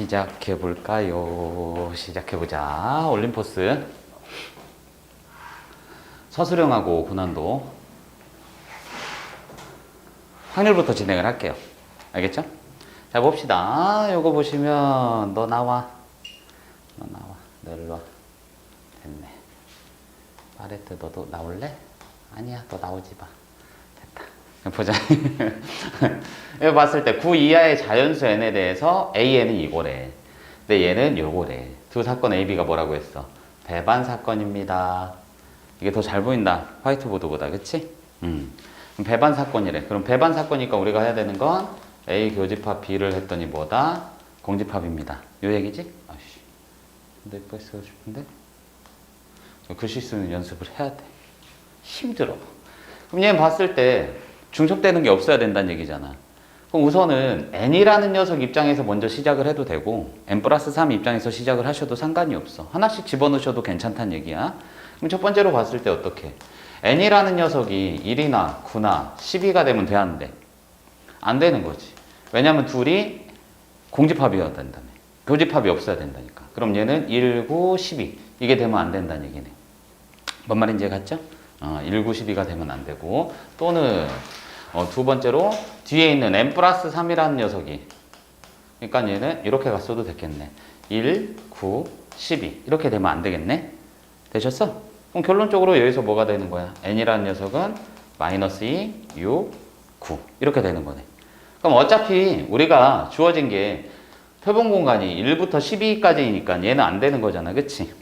시작해볼까요? 시작해보자. 올림포스 서술형하고 고난도 확률부터 진행을 할게요. 알겠죠? 자, 봅시다. 요거 보시면 너 나와. 너 일로 와. 됐네. 파레트 너도 나올래? 아니야, 너 나오지 마. 됐다. 보자. 여기 봤을 때 9 이하의 자연수 n에 대해서 AN은 이거래. 근데 얘는 요거래. 두 사건 A, B가 뭐라고 했어? 배반 사건입니다. 이게 더 잘 보인다. 화이트보드보다. 그치? 그럼 배반 사건이래. 그럼 배반 사건이니까 우리가 해야 되는 건 A 교집합 B를 했더니 뭐다? 공집합입니다. 요 얘기지? 아씨. 근데 이쁘게 쓰고 싶은데? 글씨 쓰는 연습을 해야 돼. 힘들어. 그럼 얘는 봤을 때 중첩되는 게 없어야 된다는 얘기잖아. 그럼 우선은 n이라는 녀석 입장에서 먼저 시작을 해도 되고 n+3 입장에서 시작을 하셔도 상관이 없어. 하나씩 집어넣으셔도 괜찮다는 얘기야. 그럼 첫 번째로 봤을 때 어떻게? n이라는 녀석이 1이나 9나 12가 되면 돼, 안 돼? 안 되는 거지. 왜냐면 둘이 공집합이어야 된다며. 교집합이 없어야 된다니까. 그럼 얘는 1, 9, 12 이게 되면 안 된다는 얘기네. 뭔 말인지 갔죠? 1, 9, 12가 되면 안 되고 또는 두 번째로 뒤에 있는 n+3이라는 녀석이 그러니까 얘는 이렇게 갔어도 됐겠네. 1, 9, 12 이렇게 되면 안 되겠네. 되셨어? 그럼 결론적으로 여기서 뭐가 되는 거야? n이라는 녀석은 -2, 6, 9 이렇게 되는 거네. 그럼 어차피 우리가 주어진 게 표본 공간이 1부터 12까지니까 얘는 안 되는 거잖아. 그치?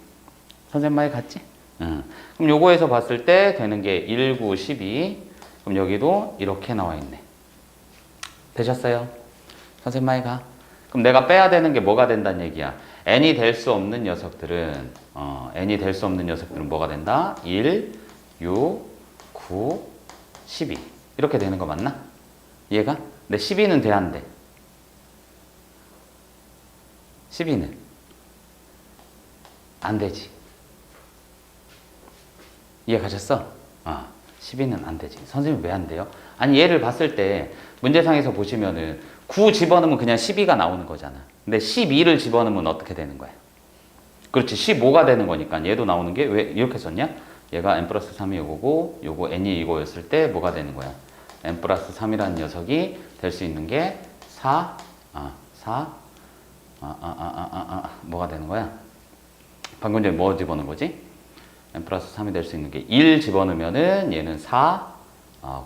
선생님 말이 같지? 그럼 요거에서 봤을 때 되는 게 1, 9, 12 그럼 여기도 이렇게 나와 있네. 되셨어요? 선생님 말이 가. 그럼 내가 빼야 되는 게 뭐가 된다는 얘기야? n이 될 수 없는 녀석들은 n이 될 수 없는 녀석들은 뭐가 된다? 1, 6, 9, 12 이렇게 되는 거 맞나? 이해가? 근데 12는 돼, 안 돼? 12는 안 되지. 이해 가셨어? 12는 안 되지. 선생님 왜 안 돼요? 아니 얘를 봤을 때 문제상에서 보시면은 9 집어넣으면 그냥 12가 나오는 거잖아. 근데 12를 집어넣으면 어떻게 되는 거야? 그렇지. 15가 되는 거니까 얘도 나오는 게 왜 이렇게 썼냐? 얘가 n+3이 이거고 요거 n이 이거였을 때 뭐가 되는 거야? n+3이라는 녀석이 될 수 있는 게 4, 뭐가 되는 거야? 방금 전에 뭐 집어넣은 거지? n+3이 될 수 있는 게 1 집어넣으면은 얘는 4,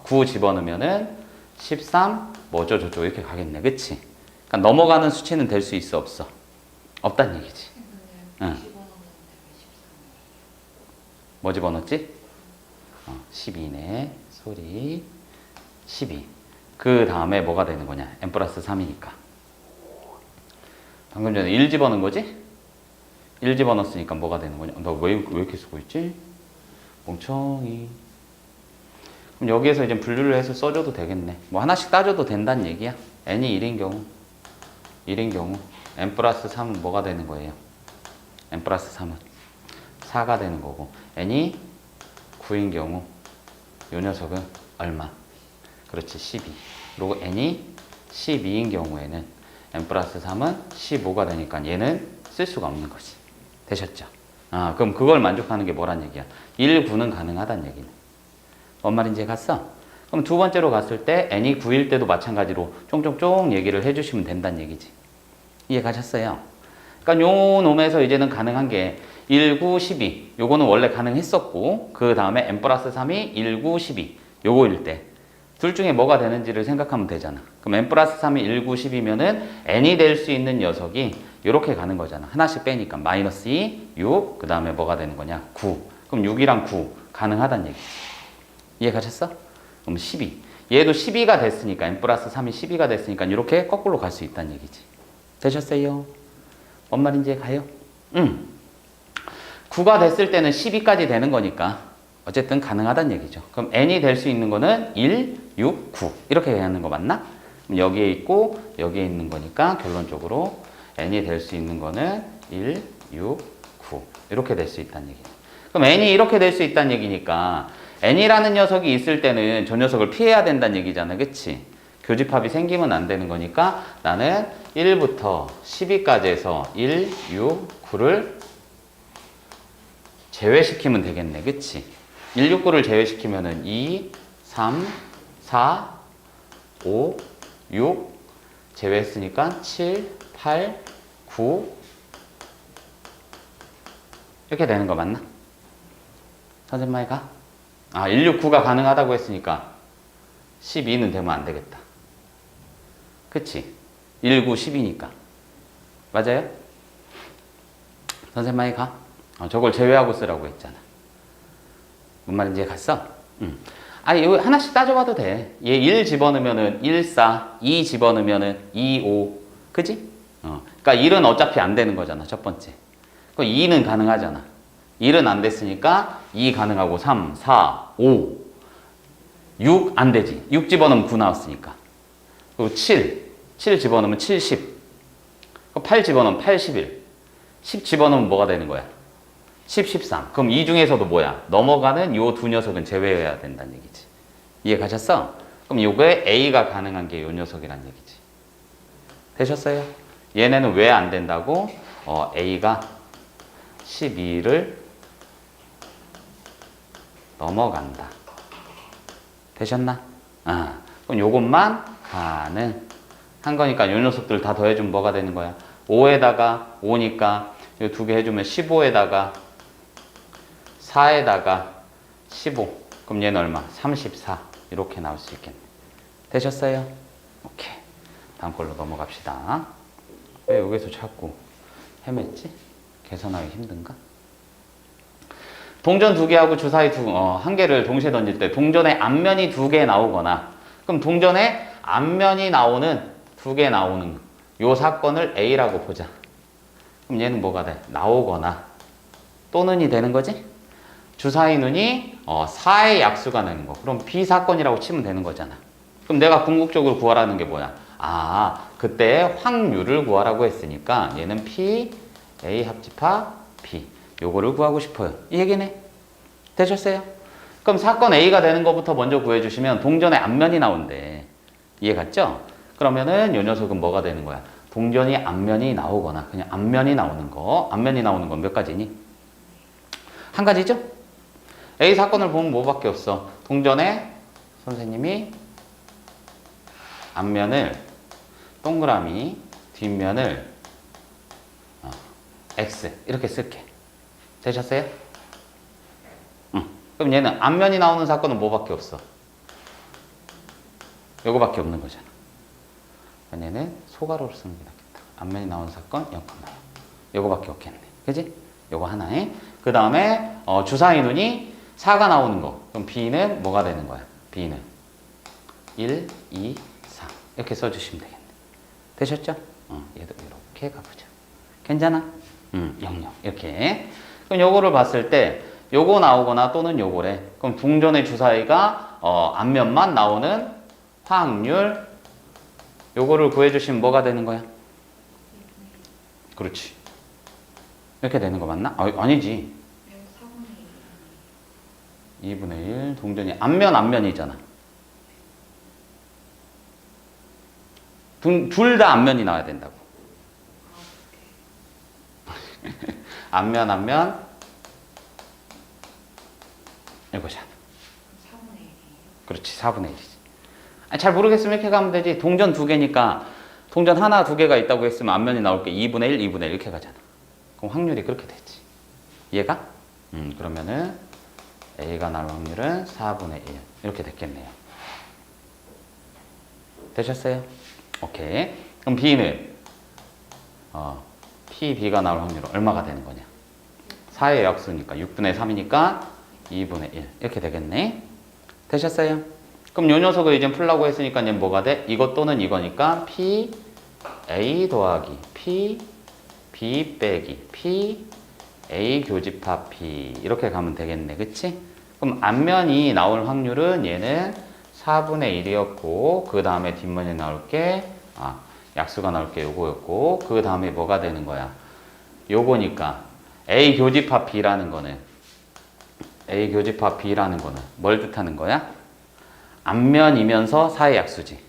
9 집어넣으면은 13, 뭐죠 저쪽 이렇게 가겠네. 그치? 그러니까 넘어가는 수치는 될 수 있어 없어? 없다는 얘기지. 응. 뭐 집어넣었지? 12네. 소리. 12. 그 다음에 뭐가 되는 거냐? n+3이니까. 방금 전에 1 집어넣은 거지? 1 집어넣었으니까 뭐가 되는 거냐? 너 왜 이렇게 쓰고 있지? 멍청이. 그럼 여기에서 이제 분류를 해서 써줘도 되겠네. 뭐 하나씩 따줘도 된다는 얘기야. n이 1인 경우, n+3은 뭐가 되는 거예요? n+3은 4가 되는 거고, n이 9인 경우, 요 녀석은 얼마? 그렇지, 12. 그리고 n이 12인 경우에는 n+3은 15가 되니까 얘는 쓸 수가 없는 거지. 되셨죠? 그럼 그걸 만족하는 게 뭐란 얘기야? 1, 9는 가능하다는 얘기네. 뭔 말인지 갔어? 그럼 두 번째로 갔을 때 n이 9일 때도 마찬가지로 쫑쫑쫑 얘기를 해주시면 된다는 얘기지. 이해 가셨어요? 그러니까 요 놈에서 이제는 가능한 게 1, 9, 12 요거는 원래 가능했었고 그 다음에 n+3이 1, 9, 12 요거일 때 둘 중에 뭐가 되는지를 생각하면 되잖아. 그럼 n+3이 1, 9, 10이면은 n이 될 수 있는 녀석이 이렇게 가는 거잖아. 하나씩 빼니까 -2, 6, 그 다음에 뭐가 되는 거냐? 9. 그럼 6이랑 9 가능하다는 얘기. 이해 가셨어? 그럼 12. 얘도 12가 됐으니까 n+3이 12가 됐으니까 이렇게 거꾸로 갈 수 있다는 얘기지. 되셨어요? 뭔 말인지 가요? 9가 됐을 때는 12까지 되는 거니까 어쨌든 가능하다는 얘기죠. 그럼 n이 될 수 있는 거는 1, 6, 9 이렇게 하는 거 맞나? 그럼 여기에 있고 여기에 있는 거니까 결론적으로 n이 될 수 있는 거는 1, 6, 9 이렇게 될 수 있다는 얘기죠. 그럼 n이 이렇게 될 수 있다는 얘기니까 n이라는 녀석이 있을 때는 저 녀석을 피해야 된다는 얘기잖아. 그치? 교집합이 생기면 안 되는 거니까 나는 1부터 12까지 해서 1, 6, 9를 제외시키면 되겠네. 그치? 1, 6, 9를 제외시키면은 2, 3, 4, 5, 6 제외했으니까 7, 8, 9 이렇게 되는 거 맞나? 선생님 말가? 1, 6, 9가 가능하다고 했으니까 12는 되면 안 되겠다. 그치? 1, 9, 10이니까. 맞아요? 선생님 말가? 저걸 제외하고 쓰라고 했잖아. 뭔 말인지 갔어? 응. 이거 하나씩 따져봐도 돼. 얘 1 집어넣으면은 1, 4, 2 집어넣으면은 2, 5. 그지? 그러니까 1은 어차피 안 되는 거잖아. 첫 번째. 그 2는 가능하잖아. 1은 안 됐으니까 2 가능하고 3, 4, 5. 6 안 되지. 6 집어넣으면 9 나왔으니까. 그리고 7. 7 집어넣으면 70. 8 집어넣으면 81. 10 집어넣으면 뭐가 되는 거야? 10, 13. 그럼 이 중에서도 뭐야? 넘어가는 요 두 녀석은 제외해야 된다는 얘기지. 이해 가셨어? 그럼 요거에 A가 가능한 게 요 녀석이란 얘기지. 되셨어요? 얘네는 왜 안 된다고? A가 12를 넘어간다. 되셨나? 그럼 요것만 가능한 거니까 요 녀석들 다 더해주면 뭐가 되는 거야? 5에다가 5니까 요 두 개 해주면 15에다가 4에다가 15. 그럼 얘는 얼마? 34. 이렇게 나올 수 있겠네. 되셨어요? 오케이. 다음 걸로 넘어갑시다. 왜 여기서 자꾸 헤맸지? 계산하기 힘든가? 동전 두 개하고 주사위 한 개를 동시에 던질 때 동전에 앞면이 두 개 나오거나, 그럼 동전에 앞면이 나오는 두 개 나오는 요 사건을 A라고 보자. 그럼 얘는 뭐가 돼? 나오거나 또는이 되는 거지? 주사위 눈이 4의 약수가 되는 거. 그럼 B 사건이라고 치면 되는 거잖아. 그럼 내가 궁극적으로 구하라는 게 뭐야? 그때 확률을 구하라고 했으니까 얘는 P, A 합집합 B. 요거를 구하고 싶어요. 이 얘기네. 되셨어요? 그럼 사건 A가 되는 것부터 먼저 구해주시면 동전의 앞면이 나온대. 이해 갔죠? 그러면은 요 녀석은 뭐가 되는 거야? 동전이 앞면이 나오거나 그냥 앞면이 나오는 거. 앞면이 나오는 건 몇 가지니? 한 가지죠? A 사건을 보면 뭐밖에 없어. 동전에 선생님이 앞면을 동그라미, 뒷면을 X 이렇게 쓸게. 되셨어요? 그럼 얘는 앞면이 나오는 사건은 뭐밖에 없어? 요거밖에 없는 거잖아. 얘는 소가로로 쓰는 게 낫겠다. 앞면이 나오는 사건 0,0. 요거밖에 없겠네. 그지? 요거 하나에. 그 다음에 주사위 눈이 4가 나오는 거. 그럼 B는 뭐가 되는 거야? B는 1, 2, 3 이렇게 써주시면 되겠네. 되셨죠? 얘도 이렇게 가보자. 괜찮아? 0, 0 이렇게. 그럼 요거를 봤을 때 요거 나오거나 또는 요거래. 그럼 동전의 주사위가 앞면만 나오는 확률 요거를 구해주시면 뭐가 되는 거야? 그렇지. 이렇게 되는 거 맞나? 아니지. 2분의 1 동전이 앞면이잖아. 둘 다 앞면이 나와야 된다고. 앞면 이거잖아. 4분의 1이에요. 그렇지. 4분의 1이지. 잘 모르겠으면 이렇게 가면 되지. 동전 두 개니까 동전 하나 두 개가 있다고 했으면 앞면이 나올 게 2분의 1, 2분의 1 이렇게 가잖아. 그럼 확률이 그렇게 되지. 이해가? 그러면은 A가 나올 확률은 4분의 1 이렇게 됐겠네요. 되셨어요? 오케이. 그럼 B는 PB가 나올 확률은 얼마가 되는 거냐? 4의 약수니까 6분의 3이니까 2분의 1 이렇게 되겠네. 되셨어요? 그럼 요 녀석을 이제 풀라고 했으니까 얘는 뭐가 돼? 이것 또는 이거니까 P A 더하기 P B 빼기 P A 교집합 P 이렇게 가면 되겠네. 그치? 그럼 앞면이 나올 확률은 얘는 4분의 1이었고 그 다음에 뒷면이 나올 게 약수가 나올 게 요거였고 그 다음에 뭐가 되는 거야? 요거니까 A 교집합 B라는 거는 뭘 뜻하는 거야? 앞면이면서 4의 약수지.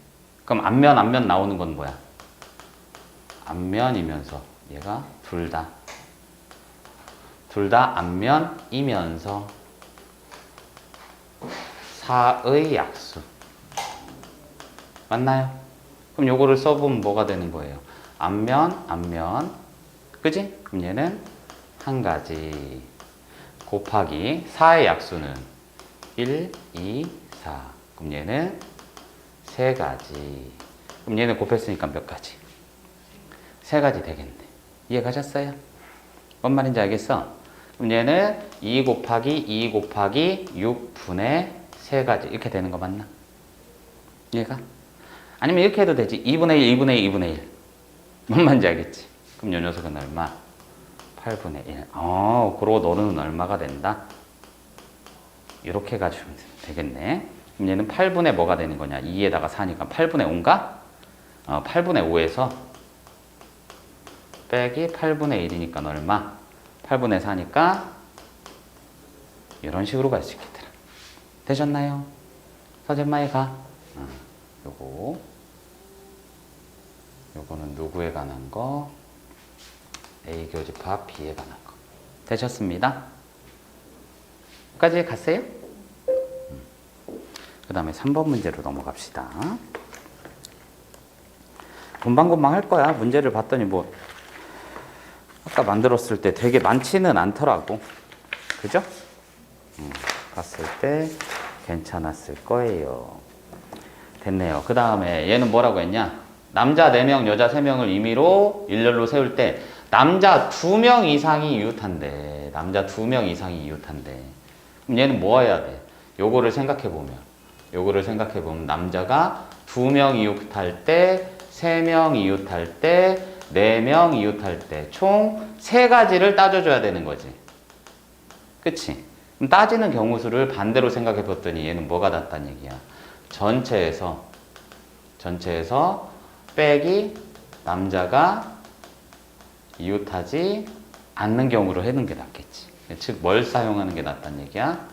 그럼 앞면 나오는 건 뭐야? 앞면이면서 얘가 둘 다 앞면이면서 4의 약수. 맞나요? 그럼 요거를 써보면 뭐가 되는 거예요? 앞면. 그지? 그럼 얘는 한 가지. 곱하기 4의 약수는 1, 2, 4. 그럼 얘는 세 가지. 그럼 얘는 곱했으니까 몇 가지? 세 가지 되겠네. 이해가셨어요? 뭔 말인지 알겠어? 그럼 얘는 2 곱하기 6분의 세 가지. 이렇게 되는 거 맞나? 이해가? 아니면 이렇게 해도 되지. 2분의 1, 2분의 1, 2분의 1. 뭔 말인지 알겠지? 그럼 요 녀석은 얼마? 8분의 1. 그러고 너는 얼마가 된다? 이렇게 가주면 되겠네. 그럼 얘는 8분의 뭐가 되는 거냐? 2에다가 4니까 8분의 5인가? 8분의 5에서 빼기 8분의 1이니까 얼마? 8분의 4니까 이런 식으로 갈 수 있겠더라. 되셨나요? 서점마에 가. 요거는 누구에 관한 거? A 교집합 B에 관한 거. 되셨습니다? 여기까지 갔어요? 그 다음에 3번 문제로 넘어갑시다. 금방금방 할 거야. 문제를 봤더니 뭐 아까 만들었을 때 되게 많지는 않더라고. 그죠? 봤을 때 괜찮았을 거예요. 됐네요. 그 다음에 얘는 뭐라고 했냐? 남자 4명, 여자 3명을 임의로 일렬로 세울 때 남자 2명 이상이 이웃한대. 남자 2명 이상이 이웃한대. 그럼 얘는 뭐 해야 돼? 요거를 생각해보면 남자가 2명 이웃할 때, 3명 이웃할 때, 4명 이웃할 때 총 3가지를 따져줘야 되는 거지. 그치? 그럼 따지는 경우 수를 반대로 생각해 봤더니 얘는 뭐가 낫단 얘기야? 전체에서 빼기 남자가 이웃하지 않는 경우로 해는 게 낫겠지. 즉, 뭘 사용하는 게 낫단 얘기야?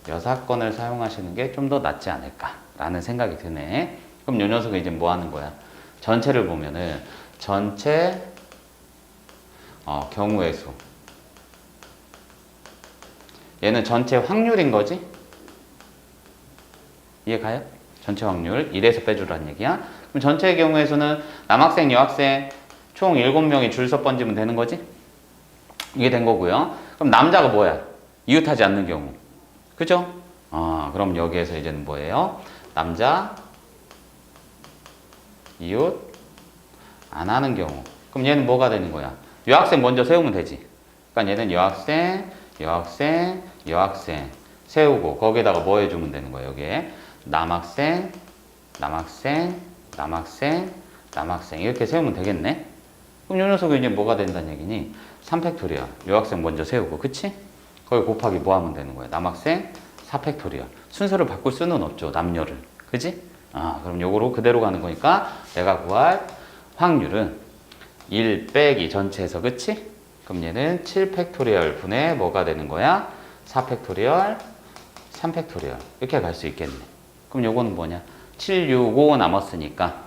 여사건을 사용하시는 게 좀 더 낫지 않을까라는 생각이 드네. 그럼 요 녀석은 이제 뭐 하는 거야? 전체를 보면은 전체 경우의 수. 얘는 전체 확률인 거지? 이해 가요? 전체 확률 1에서 빼주라는 얘기야. 그럼 전체의 경우의 수는 남학생, 여학생 총 7명이 줄 서 번지면 되는 거지? 이게 된 거고요. 그럼 남자가 뭐야? 이웃하지 않는 경우. 그죠? 그럼 여기에서 이제는 뭐예요? 남자 이웃 안 하는 경우. 그럼 얘는 뭐가 되는 거야? 여학생 먼저 세우면 되지. 그러니까 얘는 여학생 세우고 거기에다가 뭐 해주면 되는 거야? 여기에 남학생 이렇게 세우면 되겠네. 그럼 요 녀석이 이제 뭐가 된다는 얘기니? 3팩토리얼. 여학생 먼저 세우고, 그치? 거기 곱하기 뭐 하면 되는 거야? 남학생 4팩토리얼. 순서를 바꿀 수는 없죠, 남녀를. 그치? 그럼 요거로 그대로 가는 거니까 내가 구할 확률은 1 빼기 전체에서, 그치? 그럼 얘는 7팩토리얼 분의 뭐가 되는 거야? 4팩토리얼, 3팩토리얼. 이렇게 갈 수 있겠네. 그럼 요거는 뭐냐? 7, 6, 5 남았으니까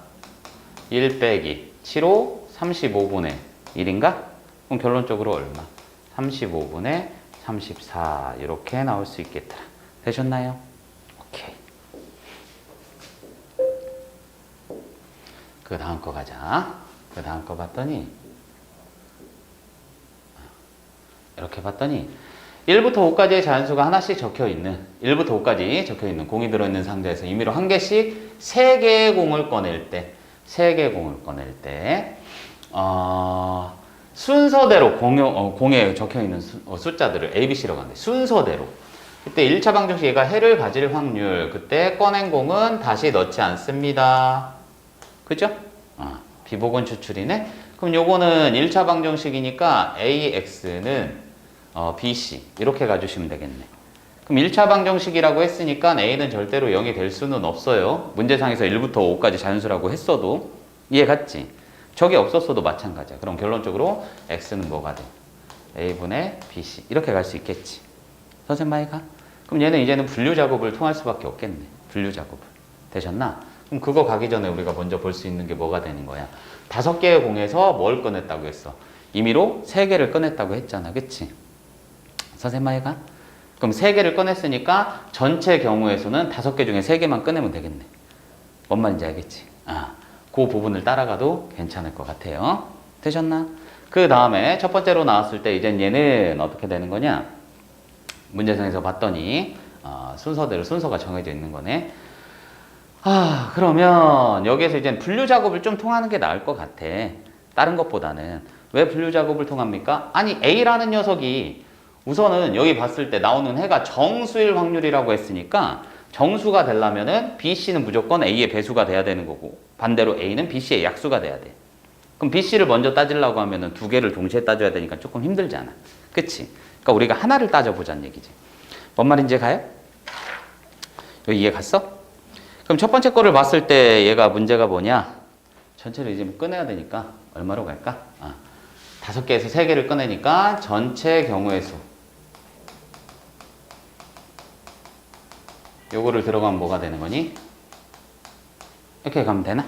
1 빼기 7, 5, 35분의 1인가? 그럼 결론적으로 얼마? 35분의 34 이렇게 나올 수 있겠다. 되셨나요? 오케이. 그 다음 거 가자. 그 다음 거 봤더니 이렇게 봤더니 1부터 5까지의 자연수가 하나씩 적혀있는 1부터 5까지 적혀있는 공이 들어있는 상자에서 임의로 한 개씩 3개의 공을 꺼낼 때 순서대로 공에 적혀있는 숫자들을 A, B, C라고 하는데 순서대로 그때 1차 방정식 얘가 해를 가질 확률 그때 꺼낸 공은 다시 넣지 않습니다. 그죠? 비복원 추출이네. 그럼 요거는 1차 방정식이니까 AX는 BC 이렇게 가주시면 되겠네. 그럼 1차 방정식이라고 했으니까 A는 절대로 0이 될 수는 없어요. 문제상에서 1부터 5까지 자연수라고 했어도 이해 갔지? 적이 없었어도 마찬가지야. 그럼 결론적으로 X는 뭐가 돼? A분의 BC 이렇게 갈 수 있겠지. 선생님 많이 가? 그럼 얘는 이제는 분류 작업을 통할 수밖에 없겠네. 분류 작업을. 되셨나? 그럼 그거 가기 전에 우리가 먼저 볼 수 있는 게 뭐가 되는 거야? 5개의 공에서 뭘 꺼냈다고 했어? 임의로 3개를 꺼냈다고 했잖아. 그치? 선생님 말가? 그럼 3개를 꺼냈으니까 전체 경우에서는 5개 중에 3개만 꺼내면 되겠네. 뭔 말인지 알겠지? 그 부분을 따라가도 괜찮을 것 같아요. 되셨나? 그 다음에 첫 번째로 나왔을 때 이젠 얘는 어떻게 되는 거냐? 문제상에서 봤더니 순서대로 순서가 정해져 있는 거네. 그러면 여기에서 이제 분류 작업을 좀 통하는 게 나을 것 같아. 다른 것보다는. 왜 분류 작업을 통합니까? 아니 A라는 녀석이 우선은 여기 봤을 때 나오는 해가 정수일 확률이라고 했으니까 정수가 되려면은 BC는 무조건 A의 배수가 돼야 되는 거고 반대로 A는 BC의 약수가 돼야 돼. 그럼 BC를 먼저 따지려고 하면은 2개를 동시에 따져야 되니까 조금 힘들잖아. 그치? 그러니까 우리가 하나를 따져보자는 얘기지. 뭔 말인지 가요? 여기 이해 갔어? 그럼 첫 번째 거를 봤을 때 얘가 문제가 뭐냐? 전체를 이제 꺼내야 되니까 얼마로 갈까? 5개에서 3개를 꺼내니까 전체 경우의 수. 요거를 들어가면 뭐가 되는 거니? 이렇게 가면 되나?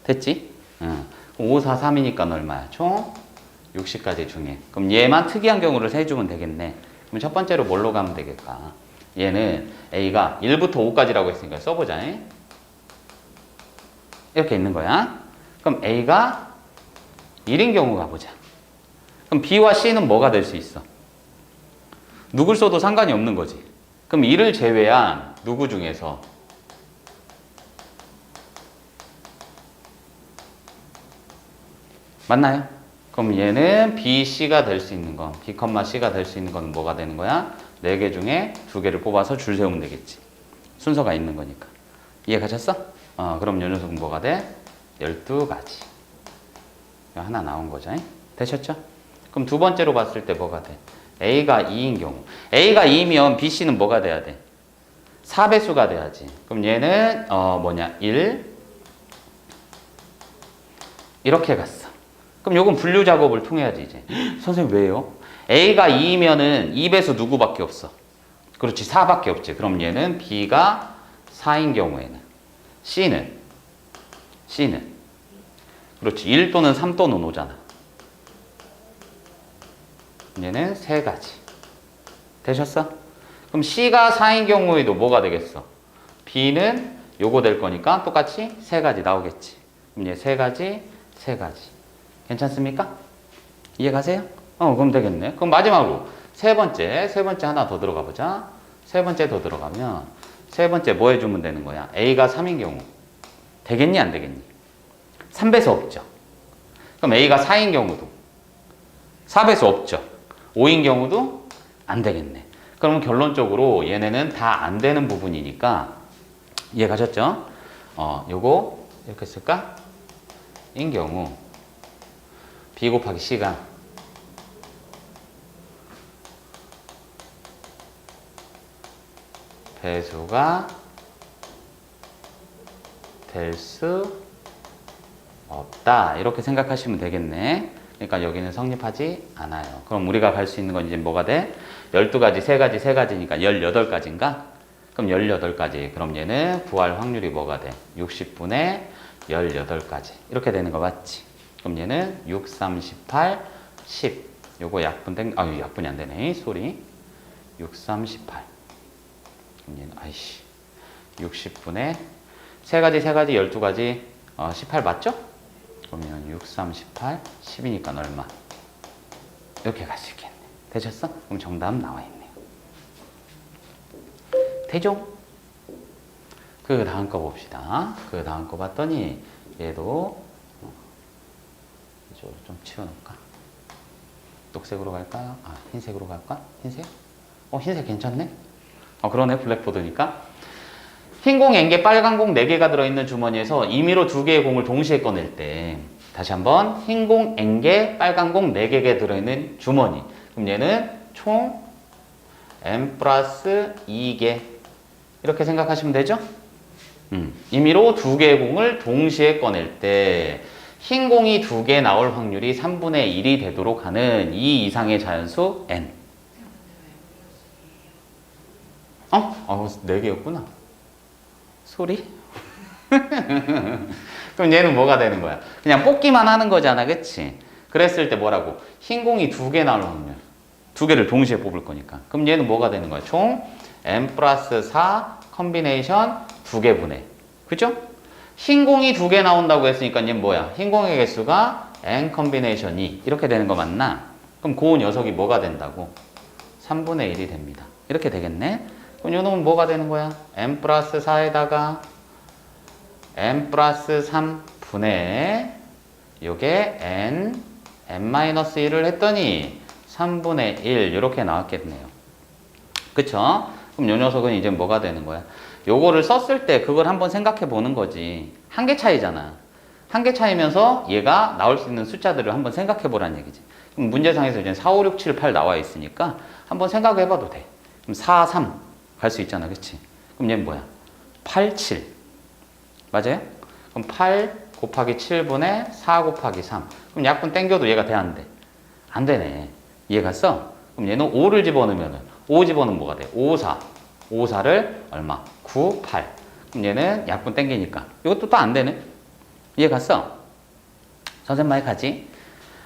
됐지? 그럼 5, 4, 3이니까 얼마야? 총 60가지 중에. 그럼 얘만 특이한 경우를 세주면 되겠네. 그럼 첫 번째로 뭘로 가면 되겠까? 얘는 A가 1부터 5까지라고 했으니까 써보자. 이렇게 있는 거야. 그럼 A가 1인 경우 가보자. 그럼 B와 C는 뭐가 될 수 있어? 누굴 써도 상관이 없는 거지. 그럼 1을 제외한 누구 중에서 맞나요? 그럼 얘는 B, C가 될 수 있는 건 B, C가 될 수 있는 건 뭐가 되는 거야? 4개 중에 2개를 뽑아서 줄 세우면 되겠지. 순서가 있는 거니까. 이해 가셨어? 그럼 요 녀석은 뭐가 돼? 12가지. 하나 나온 거죠. 되셨죠? 그럼 두 번째로 봤을 때 뭐가 돼? A가 2인 경우. A가 2면 B, C는 뭐가 돼야 돼? 4배수가 돼야지. 그럼 얘는 1 이렇게 갔어. 그럼 요건 분류 작업을 통해야지 이제. 선생님 왜요? A가 2이면은 2배수 누구밖에 없어? 그렇지 4밖에 없지. 그럼 얘는 B가 4인 경우에는 C는 그렇지 1 또는 3 또는 5잖아. 얘는 3가지. 되셨어? 그럼 C가 4인 경우에도 뭐가 되겠어? B는 요거 될 거니까 똑같이 3가지 나오겠지. 그럼 얘 3가지. 괜찮습니까? 이해 가세요? 그럼 되겠네. 그럼 마지막으로 세 번째 하나 더 들어가 보자. 세 번째 더 들어가면 세 번째 뭐 해주면 되는 거야? A가 3인 경우 되겠니 안 되겠니? 3배수 없죠. 그럼 A가 4인 경우도 4배수 없죠. 5인 경우도 안 되겠네. 그러면 결론적으로 얘네는 다 안 되는 부분이니까 이해 가셨죠? 요거 이렇게 쓸까? 인 경우 B 곱하기 C가 배수가 될 수 없다. 이렇게 생각하시면 되겠네. 그러니까 여기는 성립하지 않아요. 그럼 우리가 갈 수 있는 건 이제 뭐가 돼? 12가지, 3가지니까 18가지인가? 그럼 18가지. 그럼 얘는 구할 확률이 뭐가 돼? 60분의 18가지. 이렇게 되는 거 맞지? 그럼 얘는 6, 3, 18, 10. 요거 약분된, 약분이 안 되네. 소리. 6, 3, 18. 그럼 얘는, 60분의 3가지, 12가지, 18 맞죠? 그러면 6, 3, 18, 10이니까 얼마? 이렇게 갈 수 있겠네. 되셨어? 그럼 정답 나와 있네요. 되죠? 그 다음 거 봅시다. 그 다음 거 봤더니 얘도 이쪽으로 좀 치워놓을까? 녹색으로 갈까요? 흰색으로 갈까? 흰색? 흰색 괜찮네? 그러네. 블랙보드니까. 흰 공, N개, 빨간 공 4개가 들어있는 주머니에서 임의로 2개의 공을 동시에 꺼낼 때 다시 한번 흰 공, N개, 빨간 공 4개가 들어있는 주머니. 그럼 얘는 총 N 플러스 2개 이렇게 생각하시면 되죠? 임의로 2개의 공을 동시에 꺼낼 때 흰 공이 2개 나올 확률이 3분의 1이 되도록 하는 이 이상의 자연수 N. 4개였구나. 소리? 그럼 얘는 뭐가 되는 거야? 그냥 뽑기만 하는 거잖아, 그치? 그랬을 때 뭐라고? 흰 공이 2개 나올 확률. 2개를 동시에 뽑을 거니까. 그럼 얘는 뭐가 되는 거야? 총 n 플러스 4 컨비네이션 2개 분의. 그죠? 흰 공이 2개 나온다고 했으니까 얘는 뭐야? 흰 공의 개수가 n 컨비네이션 2. 이렇게 되는 거 맞나? 그럼 그 녀석이 뭐가 된다고? 3분의 1이 됩니다. 이렇게 되겠네? 그럼 요 놈은 뭐가 되는 거야? n 플러스 4에다가 n 플러스 3분의 요게 n-1을 했더니 3분의 1 이렇게 나왔겠네요. 그쵸? 그럼 요 녀석은 이제 뭐가 되는 거야? 요거를 썼을 때 그걸 한번 생각해 보는 거지. 한 개 차이잖아. 한 개 차이면서 얘가 나올 수 있는 숫자들을 한번 생각해 보라는 얘기지. 그럼 문제상에서 이제 4, 5, 6, 7, 8 나와 있으니까 한번 생각해 봐도 돼. 그럼 4, 3 갈 수 있잖아. 그치? 그럼 얘는 뭐야? 8, 7. 맞아요? 그럼 8 곱하기 7분의 4 곱하기 3. 그럼 약분 땡겨도 얘가 돼, 안 돼? 안 되네. 이해 갔어? 그럼 얘는 5를 집어넣으면은 5 집어넣으면 뭐가 돼? 5, 4. 5, 4를 얼마? 9, 8. 그럼 얘는 약분 땡기니까. 이것도 또 안 되네. 이해 갔어? 선생님 많이 가지?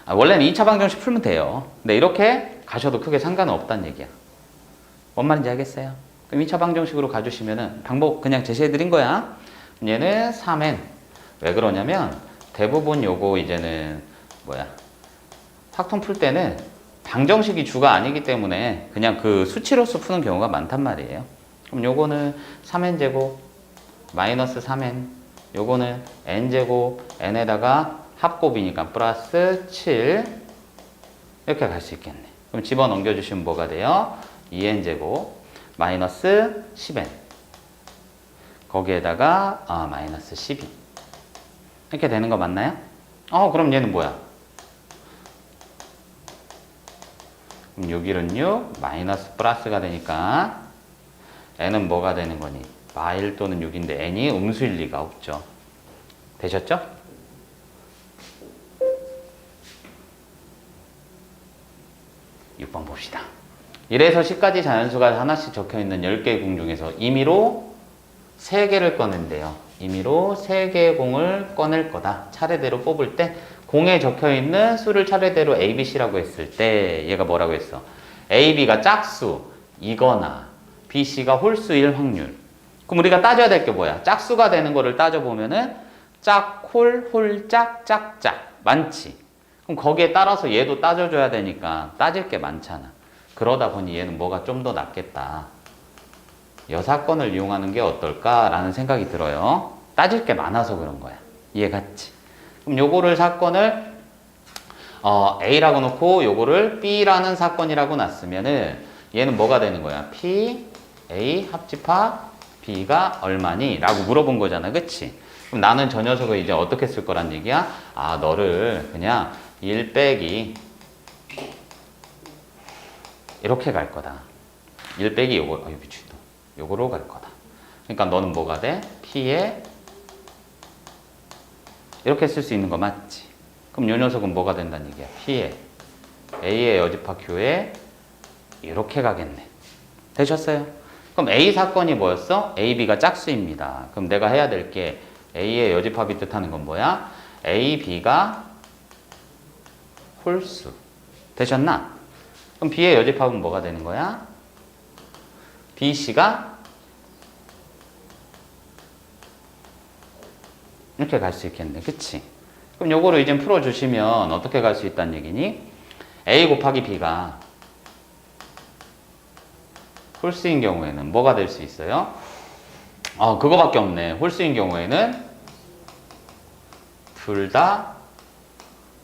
원래는 2차 방정식 풀면 돼요. 근데 이렇게 가셔도 크게 상관은 없다는 얘기야. 뭔 말인지 알겠어요? 그럼 2차 방정식으로 가주시면은 방법 그냥 제시해 드린 거야. 얘는 3n. 왜 그러냐면 대부분 요거 이제는 뭐야? 확통 풀 때는 방정식이 주가 아니기 때문에 그냥 그 수치로서 푸는 경우가 많단 말이에요. 그럼 요거는 3n제곱 마이너스 3n, 요거는 n제곱 n에다가 합곱이니까 플러스 7 이렇게 갈 수 있겠네. 그럼 집어넘겨 주시면 뭐가 돼요? 2n제곱 마이너스 10n 거기에다가 마이너스 12 이렇게 되는 거 맞나요? 그럼 얘는 뭐야? 그럼 6일은 6 마이너스 플러스가 되니까 n은 뭐가 되는 거니? 마1 또는 6인데 n이 음수일 리가 없죠. 되셨죠? (6번) 봅시다. 1에서 10까지 자연수가 하나씩 적혀있는 10개의 공 중에서 임의로 3개를 꺼낸대요. 임의로 3개의 공을 꺼낼 거다. 차례대로 뽑을 때 공에 적혀있는 수를 차례대로 A, B, C라고 했을 때 얘가 뭐라고 했어? A, B가 짝수이거나 B, C가 홀수일 확률. 그럼 우리가 따져야 될 게 뭐야? 짝수가 되는 거를 따져보면은 짝, 홀, 홀짝, 짝짝 많지. 그럼 거기에 따라서 얘도 따져줘야 되니까 따질 게 많잖아. 그러다 보니 얘는 뭐가 좀 더 낫겠다. 여사건을 이용하는 게 어떨까라는 생각이 들어요. 따질 게 많아서 그런 거야. 이해 갔지? 그럼 요거를 사건을 A라고 놓고 요거를 B라는 사건이라고 놨으면은 얘는 뭐가 되는 거야? P, A 합집합 B가 얼마니? 라고 물어본 거잖아. 그치? 그럼 나는 저 녀석을 이제 어떻게 쓸 거란 얘기야? 너를 그냥 1 빼기 이렇게 갈 거다. 1 빼기 요거, 미친다. 요거로 갈 거다. 그러니까 너는 뭐가 돼? P에 이렇게 쓸 수 있는 거 맞지? 그럼 요 녀석은 뭐가 된다는 얘기야? P에 A의 여집합 Q에 이렇게 가겠네. 되셨어요? 그럼 A 사건이 뭐였어? A, B가 짝수입니다. 그럼 내가 해야 될 게 A의 여집합이 뜻하는 건 뭐야? A, B가 홀수. 되셨나? 그럼 B의 여집합은 뭐가 되는 거야? B, C가 이렇게 갈 수 있겠네. 그치? 그럼 요거를 이제 풀어주시면 어떻게 갈 수 있다는 얘기니? A 곱하기 B가 홀수인 경우에는 뭐가 될 수 있어요? 그거밖에 없네. 홀수인 경우에는 둘 다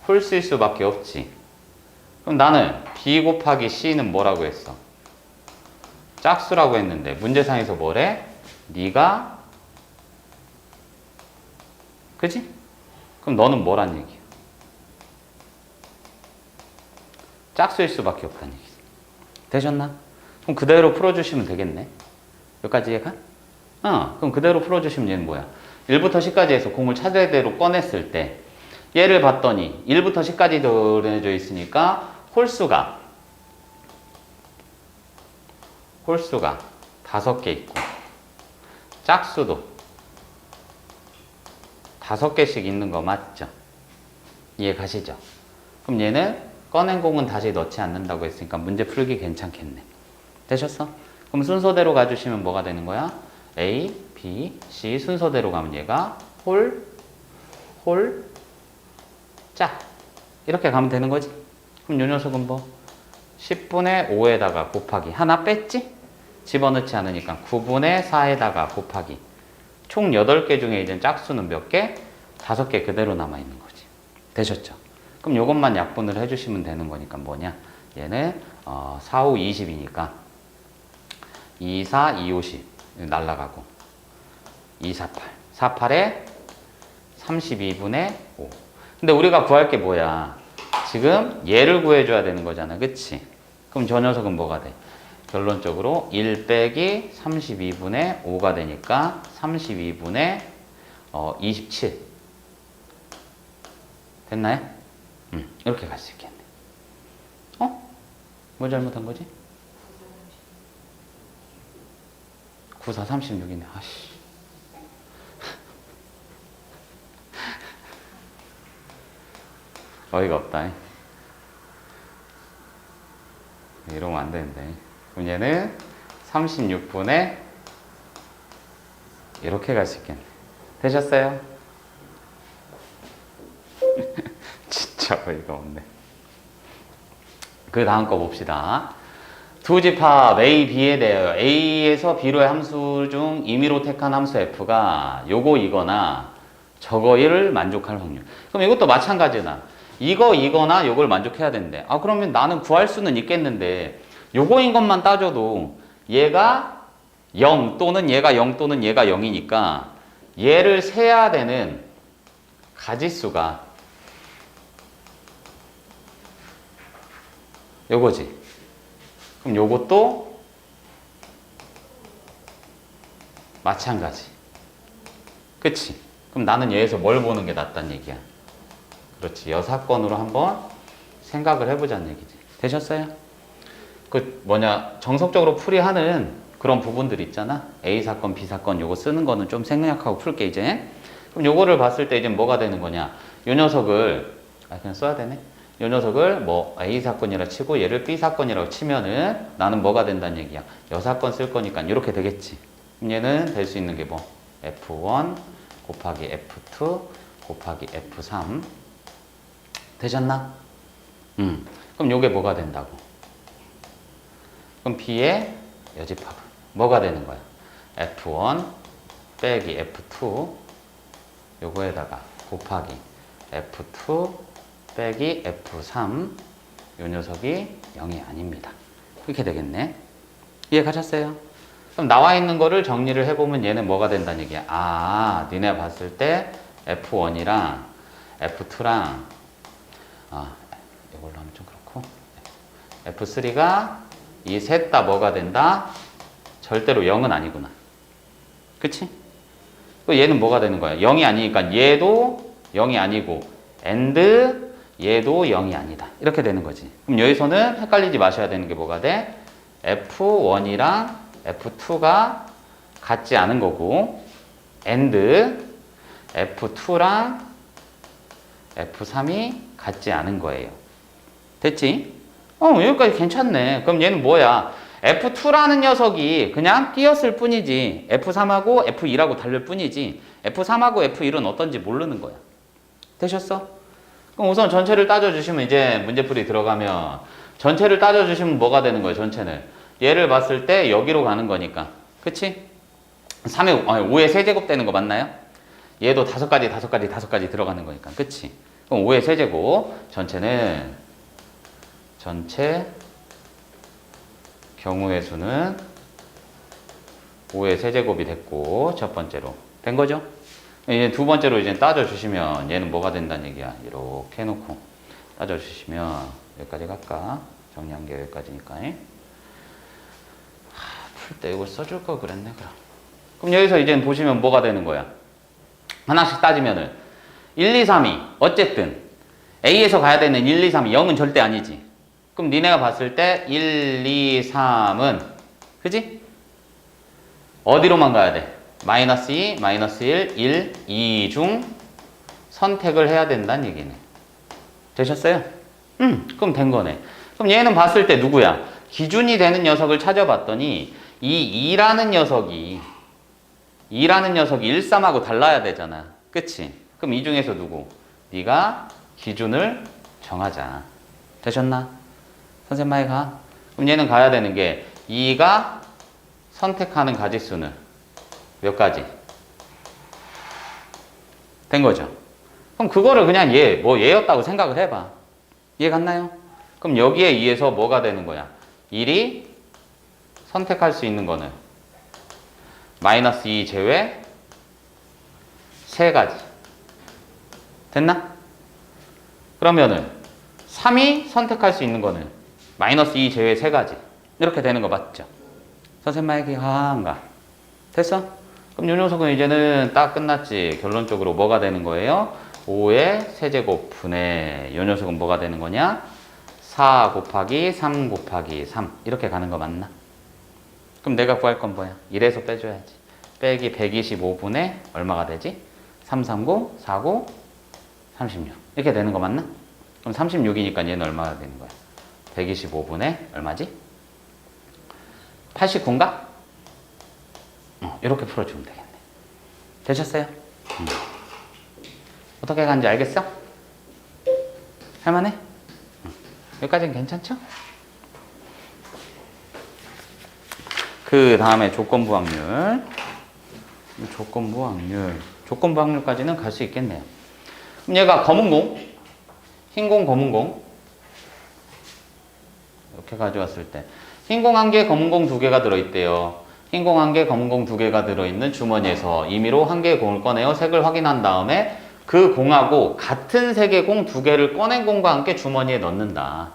홀수일 수밖에 없지. 그럼 나는 B 곱하기 C는 뭐라고 했어? 짝수라고 했는데 문제상에서 뭐래? 네가 그지? 그럼 너는 뭐란 얘기야? 짝수일 수밖에 없다는 얘기지. 되셨나? 그럼 그대로 풀어주시면 되겠네. 여기까지 이해가? 그럼 그대로 풀어주시면 얘는 뭐야? 1부터 10까지 해서 공을 차례대로 꺼냈을 때 얘를 봤더니 1부터 10까지 정해져 있으니까 홀수가 5개 있고 짝수도 5개씩 있는 거 맞죠? 이해 가시죠? 그럼 얘는 꺼낸 공은 다시 넣지 않는다고 했으니까 문제 풀기 괜찮겠네. 되셨어? 그럼 순서대로 가주시면 뭐가 되는 거야? A, B, C 순서대로 가면 얘가 홀, 짜. 이렇게 가면 되는 거지? 그럼 요 녀석은 뭐? 10분의 5에다가 곱하기. 하나 뺐지? 집어넣지 않으니까 9분의 4에다가 곱하기. 총 8개 중에 이제 짝수는 몇 개? 5개 그대로 남아있는 거지. 되셨죠? 그럼 요것만 약분을 해주시면 되는 거니까 뭐냐? 얘는 4, 5, 20이니까 2, 4, 2, 5, 10 날라가고 2, 4, 8 4, 8에 32분의 5. 근데 우리가 구할 게 뭐야? 지금 얘를 구해줘야 되는 거잖아. 그치? 그럼 저 녀석은 뭐가 돼? 결론적으로 1 빼기 32분의 5가 되니까 32분의 27 됐나요? 이렇게 갈 수 있겠네. 뭐 잘못한 거지? 9, 4, 36이네. 아씨. 어이가 없다. 이러면 안 되는데. 그럼 얘는 36분에 이렇게 갈 수 있겠네. 되셨어요? 진짜 어이가 없네. 그 다음 거 봅시다. 두 집합 A, B에 대하여 A에서 B로의 함수 중 임의로 택한 함수 F가 요거이거나 저거를 만족할 확률. 그럼 이것도 마찬가지다. 이거나 요걸 만족해야 되는데, 그러면 나는 구할 수는 있겠는데 요거인 것만 따져도 얘가 0 또는 얘가 0 또는 얘가 0이니까 얘를 세야 되는 가지수가 요거지. 그럼 요것도 마찬가지. 그치? 그럼 나는 얘에서 뭘 보는 게 낫단 얘기야. 그렇지. 여사건으로 한번 생각을 해보자는 얘기지. 되셨어요? 정석적으로 풀이하는 그런 부분들 있잖아. A사건, B사건 요거 쓰는 거는 좀 생략하고 풀게 이제. 그럼 요거를 봤을 때 이제 뭐가 되는 거냐. 요 녀석을, 그냥 써야 되네. 요 녀석을 뭐 A사건이라 치고 얘를 B사건이라고 치면은 나는 뭐가 된다는 얘기야. 여사건 쓸 거니까 이렇게 되겠지. 그럼 얘는 될 수 있는 게 뭐? F1 곱하기 F2 곱하기 F3 되셨나? 그럼 요게 뭐가 된다고? 그럼 B의 여집합은 뭐가 되는 거야? F1 빼기 F2 요거에다가 곱하기 F2 빼기 F3 요 녀석이 0이 아닙니다. 그렇게 되겠네. 이해 가셨어요? 그럼 나와 있는 거를 정리를 해보면 얘는 뭐가 된다는 얘기야. 니네 봤을 때 F1이랑 F2랑 이걸로 하면 좀 그렇고 F3가 이 셋 다 뭐가 된다? 절대로 0은 아니구나. 그치? 얘는 뭐가 되는 거야? 0이 아니니까 얘도 0이 아니고 and 얘도 0이 아니다. 이렇게 되는 거지. 그럼 여기서는 헷갈리지 마셔야 되는 게 뭐가 돼? F1이랑 F2가 같지 않은 거고 and F2랑 F3이 같지 않은 거예요. 됐지? 여기까지 괜찮네. 그럼 얘는 뭐야? F2라는 녀석이 그냥 띄었을 뿐이지 F3하고 F2라고 다를 뿐이지 F3하고 F1은 어떤지 모르는 거야. 되셨어? 그럼 우선 전체를 따져주시면 이제 문제풀이 들어가면 전체를 따져주시면 뭐가 되는 거예요? 전체는 얘를 봤을 때 여기로 가는 거니까 그치? 5의 세제곱 되는 거 맞나요? 얘도 5가지 들어가는 거니까 그치? 그럼 5의 세제곱 전체는 전체 경우의 수는 5의 세제곱이 됐고 첫 번째로 된 거죠? 이제 두 번째로 이제 따져주시면 얘는 뭐가 된다는 얘기야. 이렇게 해놓고 따져주시면 여기까지 갈까? 정리한 게 여기까지니까. 풀 때 이걸 써줄 걸 그랬네. 그럼 여기서 이제 보시면 뭐가 되는 거야. 하나씩 따지면은 1, 2, 3이 어쨌든 A에서 가야 되는 1, 2, 3이 0은 절대 아니지. 그럼 니네가 봤을 때 1, 2, 3은 그지? 어디로만 가야 돼? 마이너스 2, 마이너스 1, 1, 2 중 선택을 해야 된다는 얘기네. 되셨어요? 그럼 된 거네. 그럼 얘는 봤을 때 누구야? 기준이 되는 녀석을 찾아봤더니 이 2라는 녀석이 13하고 달라야 되잖아. 그치? 그럼 이 중에서 누구? 네가 기준을 정하자. 되셨나? 선생님 말에 가. 그럼 얘는 가야 되는 게 2가 선택하는 가지수는 몇 가지? 된 거죠. 그럼 그거를 그냥 얘였다고 생각을 해봐. 이해 갔나요? 그럼 여기에 의해서 뭐가 되는 거야? 1이 선택할 수 있는 거는 마이너스 2 제외 3가지. 됐나? 그러면은 3이 선택할 수 있는 거는 마이너스 2 제외 3가지. 이렇게 되는 거 맞죠? 선생님 말이 가, 안 가? 됐어? 그럼 이 녀석은 이제는 딱 끝났지. 결론적으로 뭐가 되는 거예요? 5의 세제곱분의 이 녀석은 뭐가 되는 거냐? 4 곱하기 3 곱하기 3 이렇게 가는 거 맞나? 그럼 내가 구할 건 뭐야? 1에서 빼줘야지. 빼기 125분의 얼마가 되지? 339, 49, 36 이렇게 되는 거 맞나? 그럼 36이니까 얘는 얼마가 되는 거야? 125분의 얼마지? 89인가? 이렇게 풀어주면 되겠네. 되셨어요? 어떻게 가는지 알겠어? 할만해? 여기까지는 괜찮죠? 그 다음에 조건부 확률. 조건부 확률까지는 갈 수 있겠네요. 그럼 얘가 검은 공, 흰 공, 검은 공. 이렇게 가져왔을 때. 흰 공 1개, 검은 공 2개가 들어있대요. 흰 공 1개, 검은 공 2개가 들어있는 주머니에서 임의로 1개의 공을 꺼내어 색을 확인한 다음에 그 공하고 같은 색의 공 2개를 꺼낸 공과 함께 주머니에 넣는다.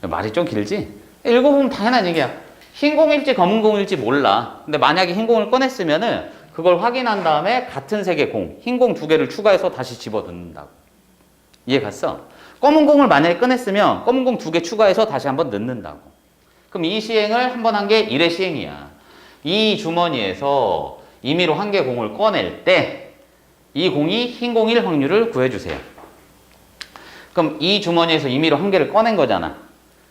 말이 좀 길지? 읽어보면 당연한 얘기야. 흰 공일지 검은 공일지 몰라. 근데 만약에 흰 공을 꺼냈으면은 그걸 확인한 다음에 같은 색의 공, 흰 공 2개를 추가해서 다시 집어넣는다고. 이해 갔어? 검은 공을 만약에 꺼냈으면 검은 공 2개 추가해서 다시 한번 넣는다고. 그럼 이 시행을 한 번 한 게 1의 시행이야. 이 주머니에서 임의로 1개 공을 꺼낼 때 이 공이 흰 공일 확률을 구해주세요. 그럼 이 주머니에서 임의로 1개를 꺼낸 거잖아.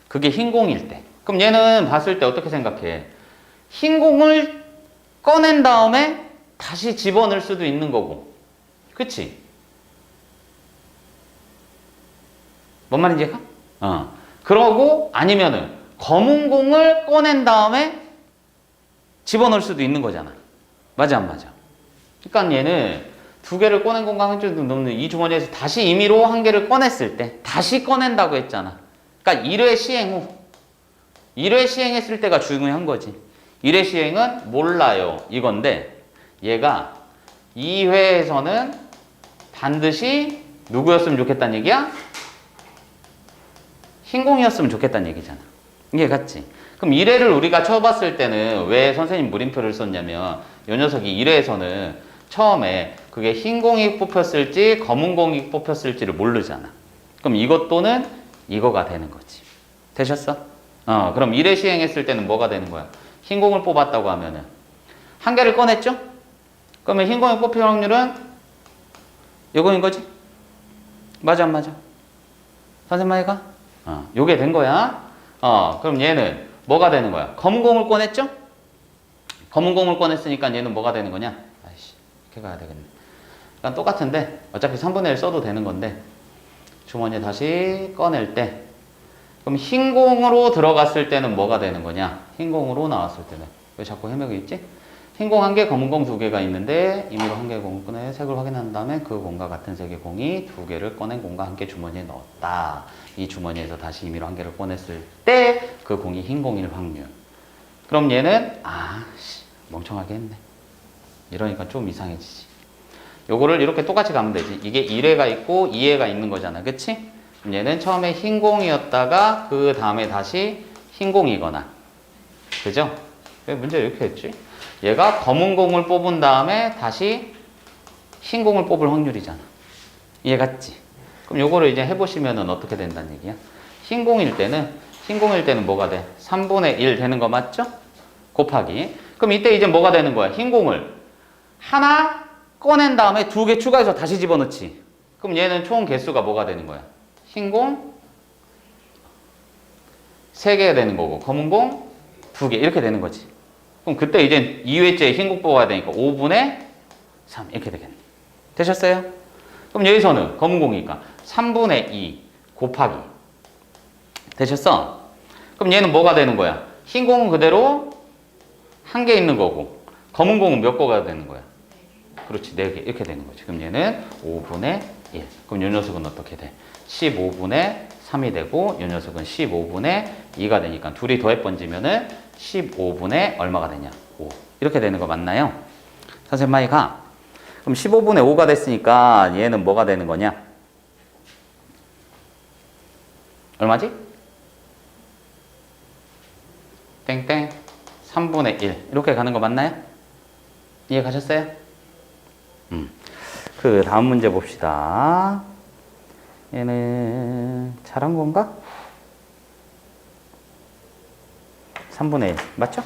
그게 흰 공일 때. 그럼 얘는 봤을 때 어떻게 생각해? 흰 공을 꺼낸 다음에 다시 집어넣을 수도 있는 거고. 그치? 뭔 말인지 알까? 그러고 아니면은 검은 공을 꺼낸 다음에 집어넣을 수도 있는 거잖아. 맞아 안 맞아? 그러니까 얘는 2개를 꺼낸 공과 한 줄도 넘는 이 주머니에서 다시 임의로 1개를 꺼냈을 때 다시 꺼낸다고 했잖아. 그러니까 1회 시행 후 1회 시행했을 때가 중요한 거지. 1회 시행은 몰라요 이건데 얘가 2회에서는 반드시 누구였으면 좋겠다는 얘기야? 흰공이었으면 좋겠다는 얘기잖아. 이게 같지? 그럼 1회를 우리가 쳐봤을 때는 왜 선생님 물음표를 썼냐면 이 녀석이 1회에서는 처음에 그게 흰공이 뽑혔을지 검은공이 뽑혔을지를 모르잖아. 그럼 이것 또는 이거가 되는 거지. 되셨어? 그럼 1회 시행했을 때는 뭐가 되는 거야? 흰공을 뽑았다고 하면은 1개를 꺼냈죠? 그러면 흰공이 뽑힐 확률은 이거인 거지? 맞아 안 맞아? 선생님 말이가? 요게 된 거야. 그럼 얘는 뭐가 되는 거야? 검은 공을 꺼냈죠? 검은 공을 꺼냈으니까 얘는 뭐가 되는 거냐? 아이씨, 이렇게 가야 되겠네. 그러니까 똑같은데 어차피 3분의 1 써도 되는 건데 주머니에 다시 꺼낼 때 그럼 흰 공으로 들어갔을 때는 뭐가 되는 거냐? 흰 공으로 나왔을 때는 왜 자꾸 헤매고 있지? 흰 공 1개, 검은 공 2개가 있는데 임의로 1개의 공을 꺼내 색을 확인한 다음에 그 공과 같은 색의 공이 2개를 꺼낸 공과 함께 주머니에 넣었다. 이 주머니에서 다시 임의로 1개를 꺼냈을 때 그 공이 흰 공일 확률. 그럼 얘는 멍청하게 했네. 이러니까 좀 이상해지지. 요거를 이렇게 똑같이 가면 되지. 이게 1회가 있고 2회가 있는 거잖아. 그치? 그럼 얘는 처음에 흰 공이었다가 그 다음에 다시 흰 공이거나. 그죠? 왜 문제를 이렇게 했지? 얘가 검은 공을 뽑은 다음에 다시 흰 공을 뽑을 확률이잖아. 이해 갔지? 그럼 요거를 이제 해보시면은 어떻게 된다는 얘기야? 흰 공일 때는 뭐가 돼? 3분의 1 되는 거 맞죠? 곱하기. 그럼 이때 이제 뭐가 되는 거야? 흰 공을 하나 꺼낸 다음에 2개 추가해서 다시 집어넣지. 그럼 얘는 총 개수가 뭐가 되는 거야? 흰 공 3개가 되는 거고 검은 공 2개 이렇게 되는 거지. 그럼 그때 이제 2회째 흰 공 뽑아야 되니까 5분의 3 이렇게 되겠네. 되셨어요? 그럼 여기서는 검은 공이니까 3분의 2 곱하기 되셨어? 그럼 얘는 뭐가 되는 거야? 흰 공은 그대로 1개 있는 거고 검은 공은 몇 거가 되는 거야? 그렇지 4개 이렇게 되는 거지. 그럼 얘는 5분의 1. 그럼 이 녀석은 어떻게 돼? 15분의 3이 되고 이 녀석은 15분의 2가 되니까 둘이 더해 번지면은 15분의 얼마가 되냐? 5. 이렇게 되는 거 맞나요? 선생님 많이 가. 그럼 15분의 5가 됐으니까 얘는 뭐가 되는 거냐? 얼마지? 땡땡 3분의 1 이렇게 가는 거 맞나요? 이해 가셨어요? 그 다음 문제 봅시다. 얘는 잘한 건가? 3분의 1 맞죠?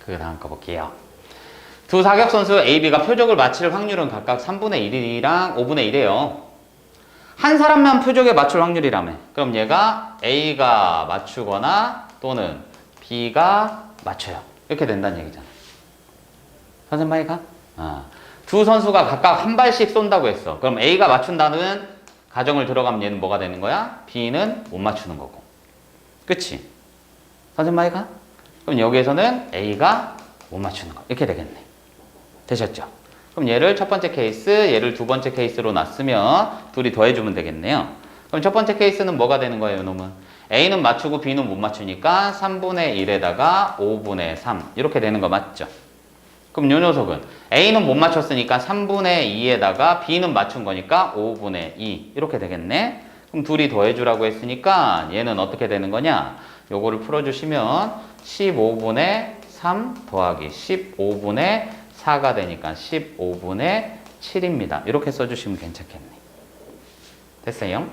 그 다음 거 볼게요. 두 사격선수 A, B가 표적을 맞힐 확률은 각각 3분의 1이랑 5분의 1이에요. 한 사람만 표적에 맞출 확률이라며. 그럼 얘가 A가 맞추거나 또는 B가 맞춰요. 이렇게 된다는 얘기잖아. 선생님 많이 가? 두 선수가 각각 한 발씩 쏜다고 했어. 그럼 A가 맞춘다는 가정을 들어가면 얘는 뭐가 되는 거야? B는 못 맞추는 거고. 그치? 선생님 많이 가? 그럼 여기에서는 A가 못 맞추는 거. 이렇게 되겠네. 되셨죠? 그럼 얘를 첫 번째 케이스, 얘를 두 번째 케이스로 놨으면 둘이 더해주면 되겠네요. 그럼 첫 번째 케이스는 뭐가 되는 거예요, 이놈은? A는 맞추고 B는 못 맞추니까 3분의 1에다가 5분의 3 이렇게 되는 거 맞죠? 그럼 요 녀석은 A는 못 맞췄으니까 3분의 2에다가 B는 맞춘 거니까 5분의 2 이렇게 되겠네. 그럼 둘이 더해주라고 했으니까 얘는 어떻게 되는 거냐? 요거를 풀어주시면 15분의 3 더하기 15분의 4가 되니까 15분의 7입니다. 이렇게 써주시면 괜찮겠네. 됐어요?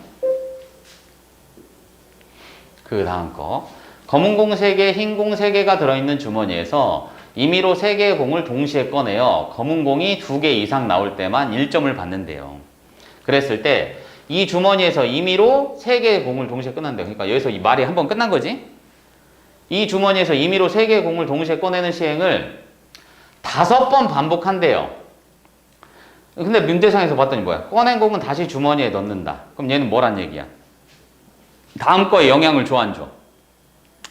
그 다음 거. 검은 공 3개, 흰 공 3개가 들어있는 주머니에서 임의로 3개의 공을 동시에 꺼내요. 검은 공이 2개 이상 나올 때만 1점을 받는데요. 그랬을 때 이 주머니에서 임의로 3개의 공을 동시에 꺼낸대요. 그러니까 여기서 이 말이 한 번 끝난 거지. 이 주머니에서 임의로 3개의 공을 동시에 꺼내는 시행을 5번 반복한대요. 근데 문제상에서 봤더니 뭐야? 꺼낸 공은 다시 주머니에 넣는다. 그럼 얘는 뭐란 얘기야? 다음 거에 영향을 줘, 안 줘?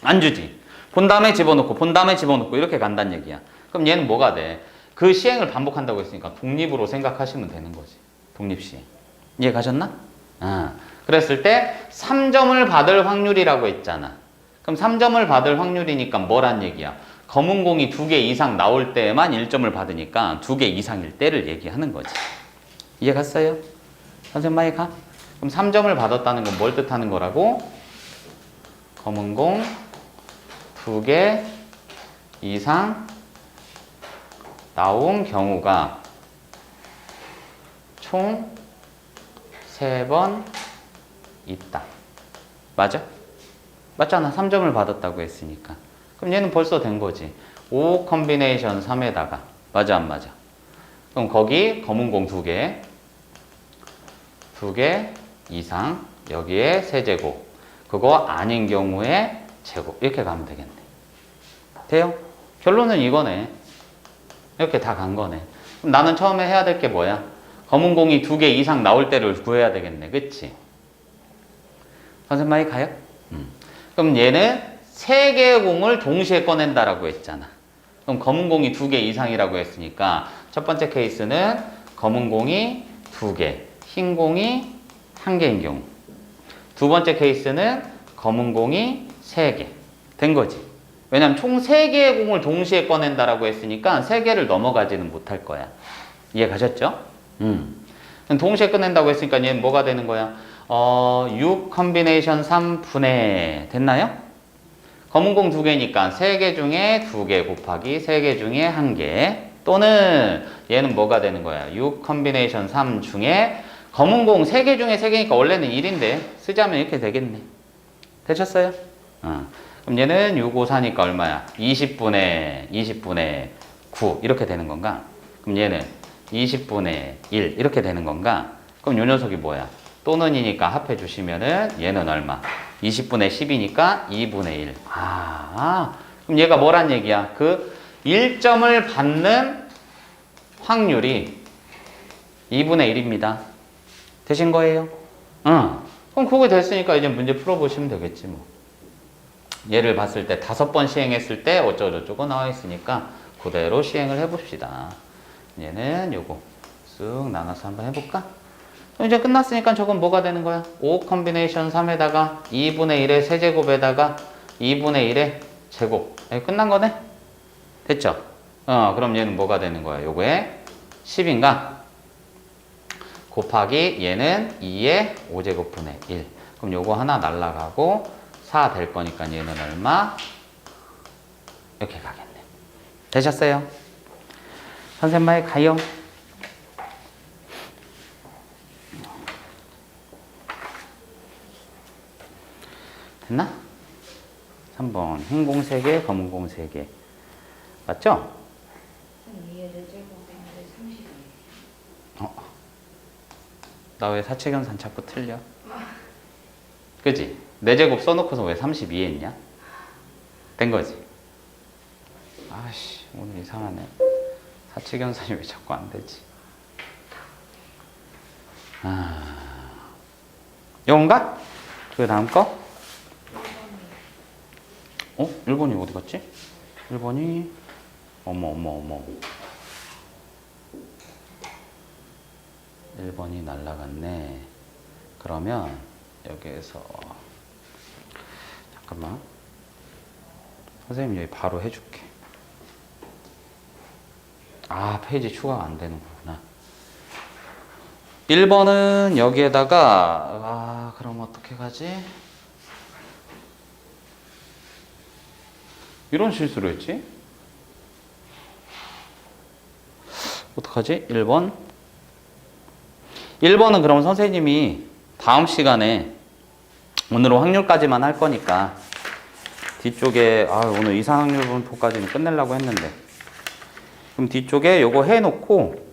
안 주지. 본 다음에 집어넣고, 본 다음에 집어넣고 이렇게 간다는 얘기야. 그럼 얘는 뭐가 돼? 그 시행을 반복한다고 했으니까 독립으로 생각하시면 되는 거지. 독립시행. 이해 가셨나? 그랬을 때 3점을 받을 확률이라고 했잖아. 그럼 3점을 받을 확률이니까 뭐란 얘기야? 검은 공이 2개 이상 나올 때에만 1점을 받으니까 2개 이상일 때를 얘기하는 거지. 이해 갔어요? 선생님 많이 가? 그럼 3점을 받았다는 건 뭘 뜻하는 거라고? 검은 공 2개 이상 나온 경우가 총 3번 있다. 맞아? 맞잖아. 3점을 받았다고 했으니까. 그럼 얘는 벌써 된 거지. 5 컨비네이션 3에다가 맞아 안 맞아? 그럼 거기 검은 공 2개 2개 이상 여기에 세제곱 그거 아닌 경우에 제곱 이렇게 가면 되겠네. 돼요? 결론은 이거네. 이렇게 다 간 거네. 그럼 나는 처음에 해야 될 게 뭐야? 검은 공이 2개 이상 나올 때를 구해야 되겠네. 그치? 선생님 많이 가요? 그럼 얘는 3개의 공을 동시에 꺼낸다라고 했잖아. 그럼 검은 공이 2개 이상이라고 했으니까 첫 번째 케이스는 검은 공이 2개, 흰 공이 1개인 경우. 두 번째 케이스는 검은 공이 3개. 된 거지. 왜냐면 총 3개의 공을 동시에 꺼낸다라고 했으니까 3개를 넘어가지는 못할 거야. 이해 가셨죠? 동시에 꺼낸다고 했으니까 얘는 뭐가 되는 거야? 6 컨비네이션 3분의 됐나요? 검은 공 2개니까 3개 중에 2개 곱하기 3개 중에 1개 또는 얘는 뭐가 되는 거야? 6 컨비네이션 3 중에 검은 공 3개 중에 3개니까 원래는 1인데 쓰자면 이렇게 되겠네. 되셨어요? 그럼 얘는 6, 5, 4니까 얼마야? 20분의 9 이렇게 되는 건가? 그럼 얘는 20분의 1 이렇게 되는 건가? 그럼 요 녀석이 뭐야? 또는이니까 합해 주시면은 얘는 얼마? 20분의 10이니까 2분의 1. 그럼 얘가 뭐란 얘기야? 그 1점을 받는 확률이 2분의 1입니다. 되신 거예요? 그럼 그거 됐으니까 이제 문제 풀어보시면 되겠지 뭐. 얘를 봤을 때 5번 시행했을 때 어쩌고저쩌고 나와 있으니까 그대로 시행을 해봅시다. 얘는 요거 쓱 나눠서 한번 해볼까? 이제 끝났으니까 저건 뭐가 되는 거야? 5 컨비네이션 3에다가 2분의 1의 세제곱에다가 2분의 1의 제곱. 끝난 거네? 됐죠? 그럼 얘는 뭐가 되는 거야? 요거에 10인가? 곱하기 얘는 2의 5제곱분의 1. 그럼 요거 하나 날라가고 4 될 거니까 얘는 얼마? 이렇게 가겠네. 되셨어요? 선생님 가요. 됐나? 3번 흰 공 3개, 검은 공 3개. 맞죠? 나 왜 사칙연산 자꾸 틀려? 그지? 4제곱 써놓고서 왜 32 했냐? 된 거지? 아씨 오늘 이상하네. 사칙연산이 왜 자꾸 안 되지? 이건가? 그 다음 거? 1번이 어디 갔지? 1번이 어머 1번이 날라갔네. 그러면 여기에서 잠깐만 선생님 여기 바로 해줄게. 페이지 추가가 안 되는 거구나. 1번은 여기에다가 그럼 어떻게 가지? 이런 실수를 했지? 어떡하지? 1번은 그럼 선생님이 다음 시간에 오늘은 확률까지만 할 거니까 뒤쪽에 오늘 이상확률 분포까지는 끝내려고 했는데 그럼 뒤쪽에 요거 해놓고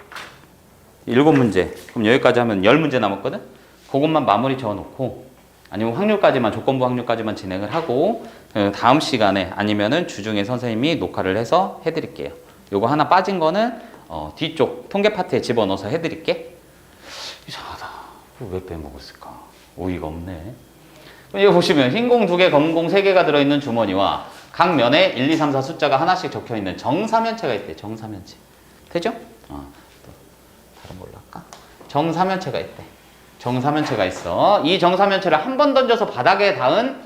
7문제 그럼 여기까지 하면 10문제 남았거든? 그것만 마무리 지어놓고 아니면 확률까지만 조건부 확률까지만 진행을 하고 다음 시간에 아니면은 주중에 선생님이 녹화를 해서 해드릴게요. 요거 하나 빠진 거는 뒤쪽 통계 파트에 집어넣어서 해드릴게. 이상하다. 왜 빼먹었을까? 어이가 없네. 여기 보시면 흰 공 2개, 검은 공 3개가 들어있는 주머니와 각 면에 1, 2, 3, 4 숫자가 하나씩 적혀있는 정사면체가 있대. 정사면체. 되죠? 또 다른 걸로 할까? 정사면체가 있대. 정사면체가 있어. 이 정사면체를 한 번 던져서 바닥에 닿은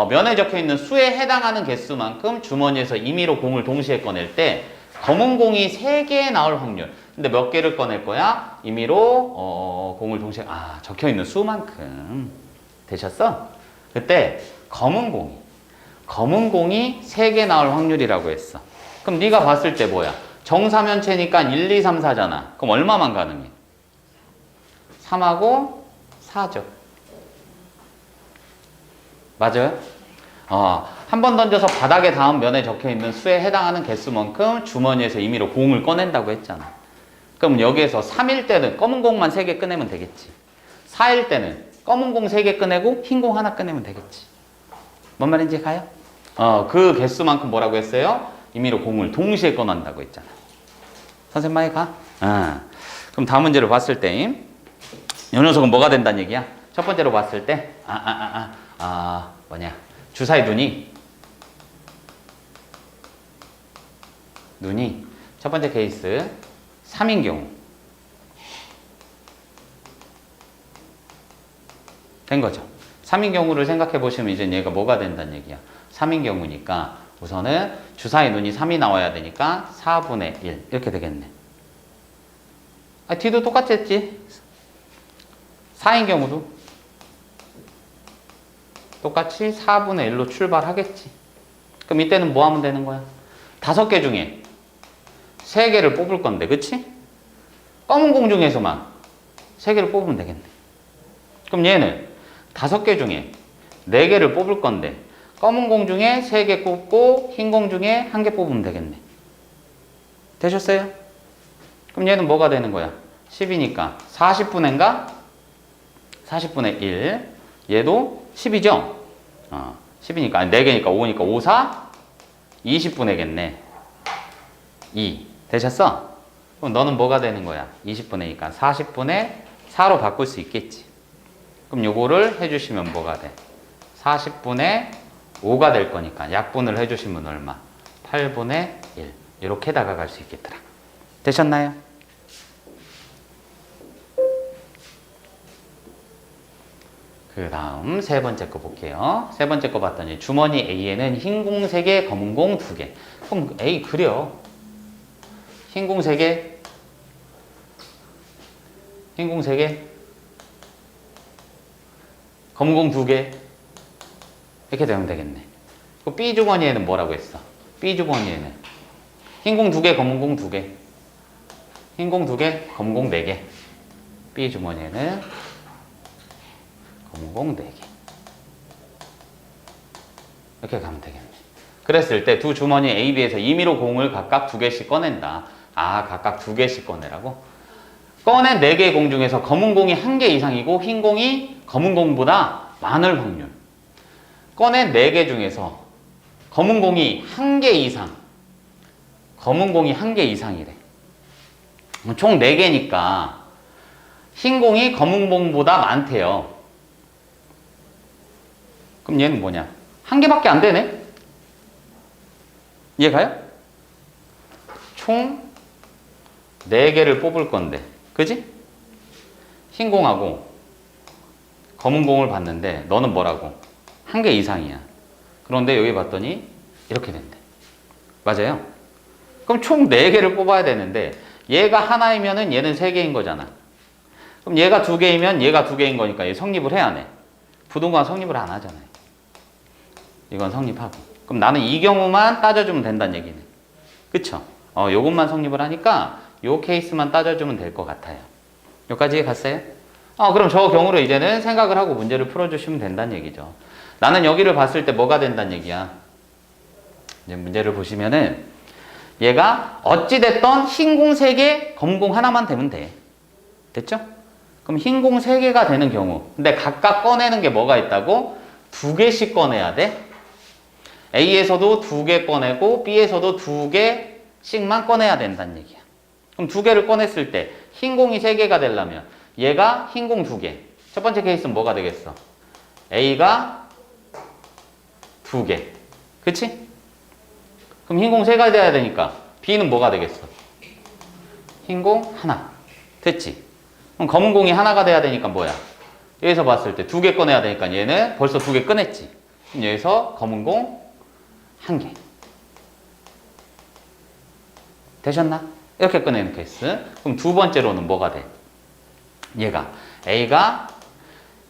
면에 적혀있는 수에 해당하는 개수만큼 주머니에서 임의로 공을 동시에 꺼낼 때 검은 공이 3개 나올 확률. 근데 몇 개를 꺼낼 거야? 임의로 공을 동시에 적혀있는 수만큼. 되셨어? 그때 검은 공이 3개 나올 확률이라고 했어. 그럼 네가 봤을 때 뭐야? 정사면체니까 1, 2, 3, 4잖아. 그럼 얼마만 가능해? 3하고 4죠. 맞아요? 한 번 던져서 바닥에 닿은 면에 적혀있는 수에 해당하는 개수만큼 주머니에서 임의로 공을 꺼낸다고 했잖아. 그럼 여기에서 3일 때는 검은 공만 3개 꺼내면 되겠지. 4일 때는 검은 공 3개 꺼내고 흰 공 하나 꺼내면 되겠지. 뭔 말인지 가요? 그 개수만큼 뭐라고 했어요? 임의로 공을 동시에 꺼낸다고 했잖아. 선생님 많이 가? 그럼 다음 문제를 봤을 때 이 녀석은 뭐가 된다는 얘기야? 첫 번째로 봤을 때 주사위 눈이 첫 번째 케이스 3인 경우 된 거죠. 3인 경우를 생각해 보시면 이제 얘가 뭐가 된다는 얘기야. 3인 경우니까 우선은 주사위 눈이 3이 나와야 되니까 4분의 1 이렇게 되겠네. 뒤도 똑같이 했지. 4인 경우도 똑같이 4분의 1로 출발하겠지. 그럼 이때는 뭐 하면 되는 거야? 5개 중에 3개를 뽑을 건데, 그치? 검은 공 중에서만 3개를 뽑으면 되겠네. 그럼 얘는 5개 중에 4개를 뽑을 건데 검은 공 중에 3개 뽑고 흰 공 중에 1개 뽑으면 되겠네. 되셨어요? 그럼 얘는 뭐가 되는 거야? 10이니까 40분의인가? 40분의 1. 얘도 10이죠? 10이니까, 아니 4개니까 5니까 5, 4, 20분의겠네. 2. 되셨어? 그럼 너는 뭐가 되는 거야? 20분의니까 40분의 4로 바꿀 수 있겠지. 그럼 요거를 해주시면 뭐가 돼? 40분의 5가 될 거니까 약분을 해주시면 얼마? 8분의 1. 이렇게 다가갈 수 있겠더라. 되셨나요? 그 다음 세 번째 거 볼게요. 세 번째 거 봤더니 주머니 A에는 흰 공 3개, 검은 공 2개. 그럼 A 그려. 흰 공 3개, 흰 공 3개, 검은 공 2개. 이렇게 되면 되겠네. 그 B 주머니에는 뭐라고 했어? B 주머니에는 흰 공 2개, 검은 공 2개. 흰 공 2개, 검은 공 4개. B 주머니에는 검은 공 4개. 이렇게 가면 되겠네. 그랬을 때 두 주머니 A, B에서 임의로 공을 각각 2개씩 꺼낸다. 각각 2개씩 꺼내라고? 꺼낸 4개의 공 중에서 검은 공이 1개 이상이고 흰 공이 검은 공보다 많을 확률. 꺼낸 4개 중에서 검은 공이 1개 이상, 검은 공이 1개 이상이래. 총 4개니까 흰 공이 검은 공보다 많대요. 그럼 얘는 뭐냐? 1개밖에 안 되네? 이해가요? 총 4개를 뽑을 건데, 그지? 흰 공하고 검은 공을 봤는데 너는 뭐라고? 1개 이상이야. 그런데 여기 봤더니 이렇게 된대. 맞아요? 그럼 총 4개를 뽑아야 되는데 얘가 하나이면은 얘는 3개인 거잖아. 그럼 얘가 2개이면 얘가 2개인 거니까 얘 성립을 해야 해. 부동간 성립을 안 하잖아요. 이건 성립하고. 그럼 나는 이 경우만 따져주면 된다는 얘기네. 그쵸? 요것만 성립을 하니까 요 케이스만 따져주면 될 것 같아요. 여기까지 갔어요? 그럼 저 경우로 이제는 생각을 하고 문제를 풀어주시면 된다는 얘기죠. 나는 여기를 봤을 때 뭐가 된다는 얘기야? 이제 문제를 보시면은 얘가 어찌됐던 흰 공 3개, 검은 공 하나만 되면 돼. 됐죠? 그럼 흰 공 3개가 되는 경우. 근데 각각 꺼내는 게 뭐가 있다고? 2개씩 꺼내야 돼. A에서도 2개 꺼내고 B에서도 2개씩만 꺼내야 된다는 얘기야. 그럼 2개를 꺼냈을 때 흰 공이 3개가 되려면 얘가 흰 공 2개. 첫 번째 케이스는 뭐가 되겠어? A가 2개. 그치? 그럼 흰 공 3개가 돼야 되니까 B는 뭐가 되겠어? 흰 공 하나. 됐지? 그럼 검은 공이 하나가 돼야 되니까 뭐야? 여기서 봤을 때 2개 꺼내야 되니까 얘는 벌써 2개 꺼냈지. 그럼 여기서 검은 공 1개. 되셨나? 이렇게 꺼내는 케이스. 그럼 두 번째로는 뭐가 돼? 얘가 A가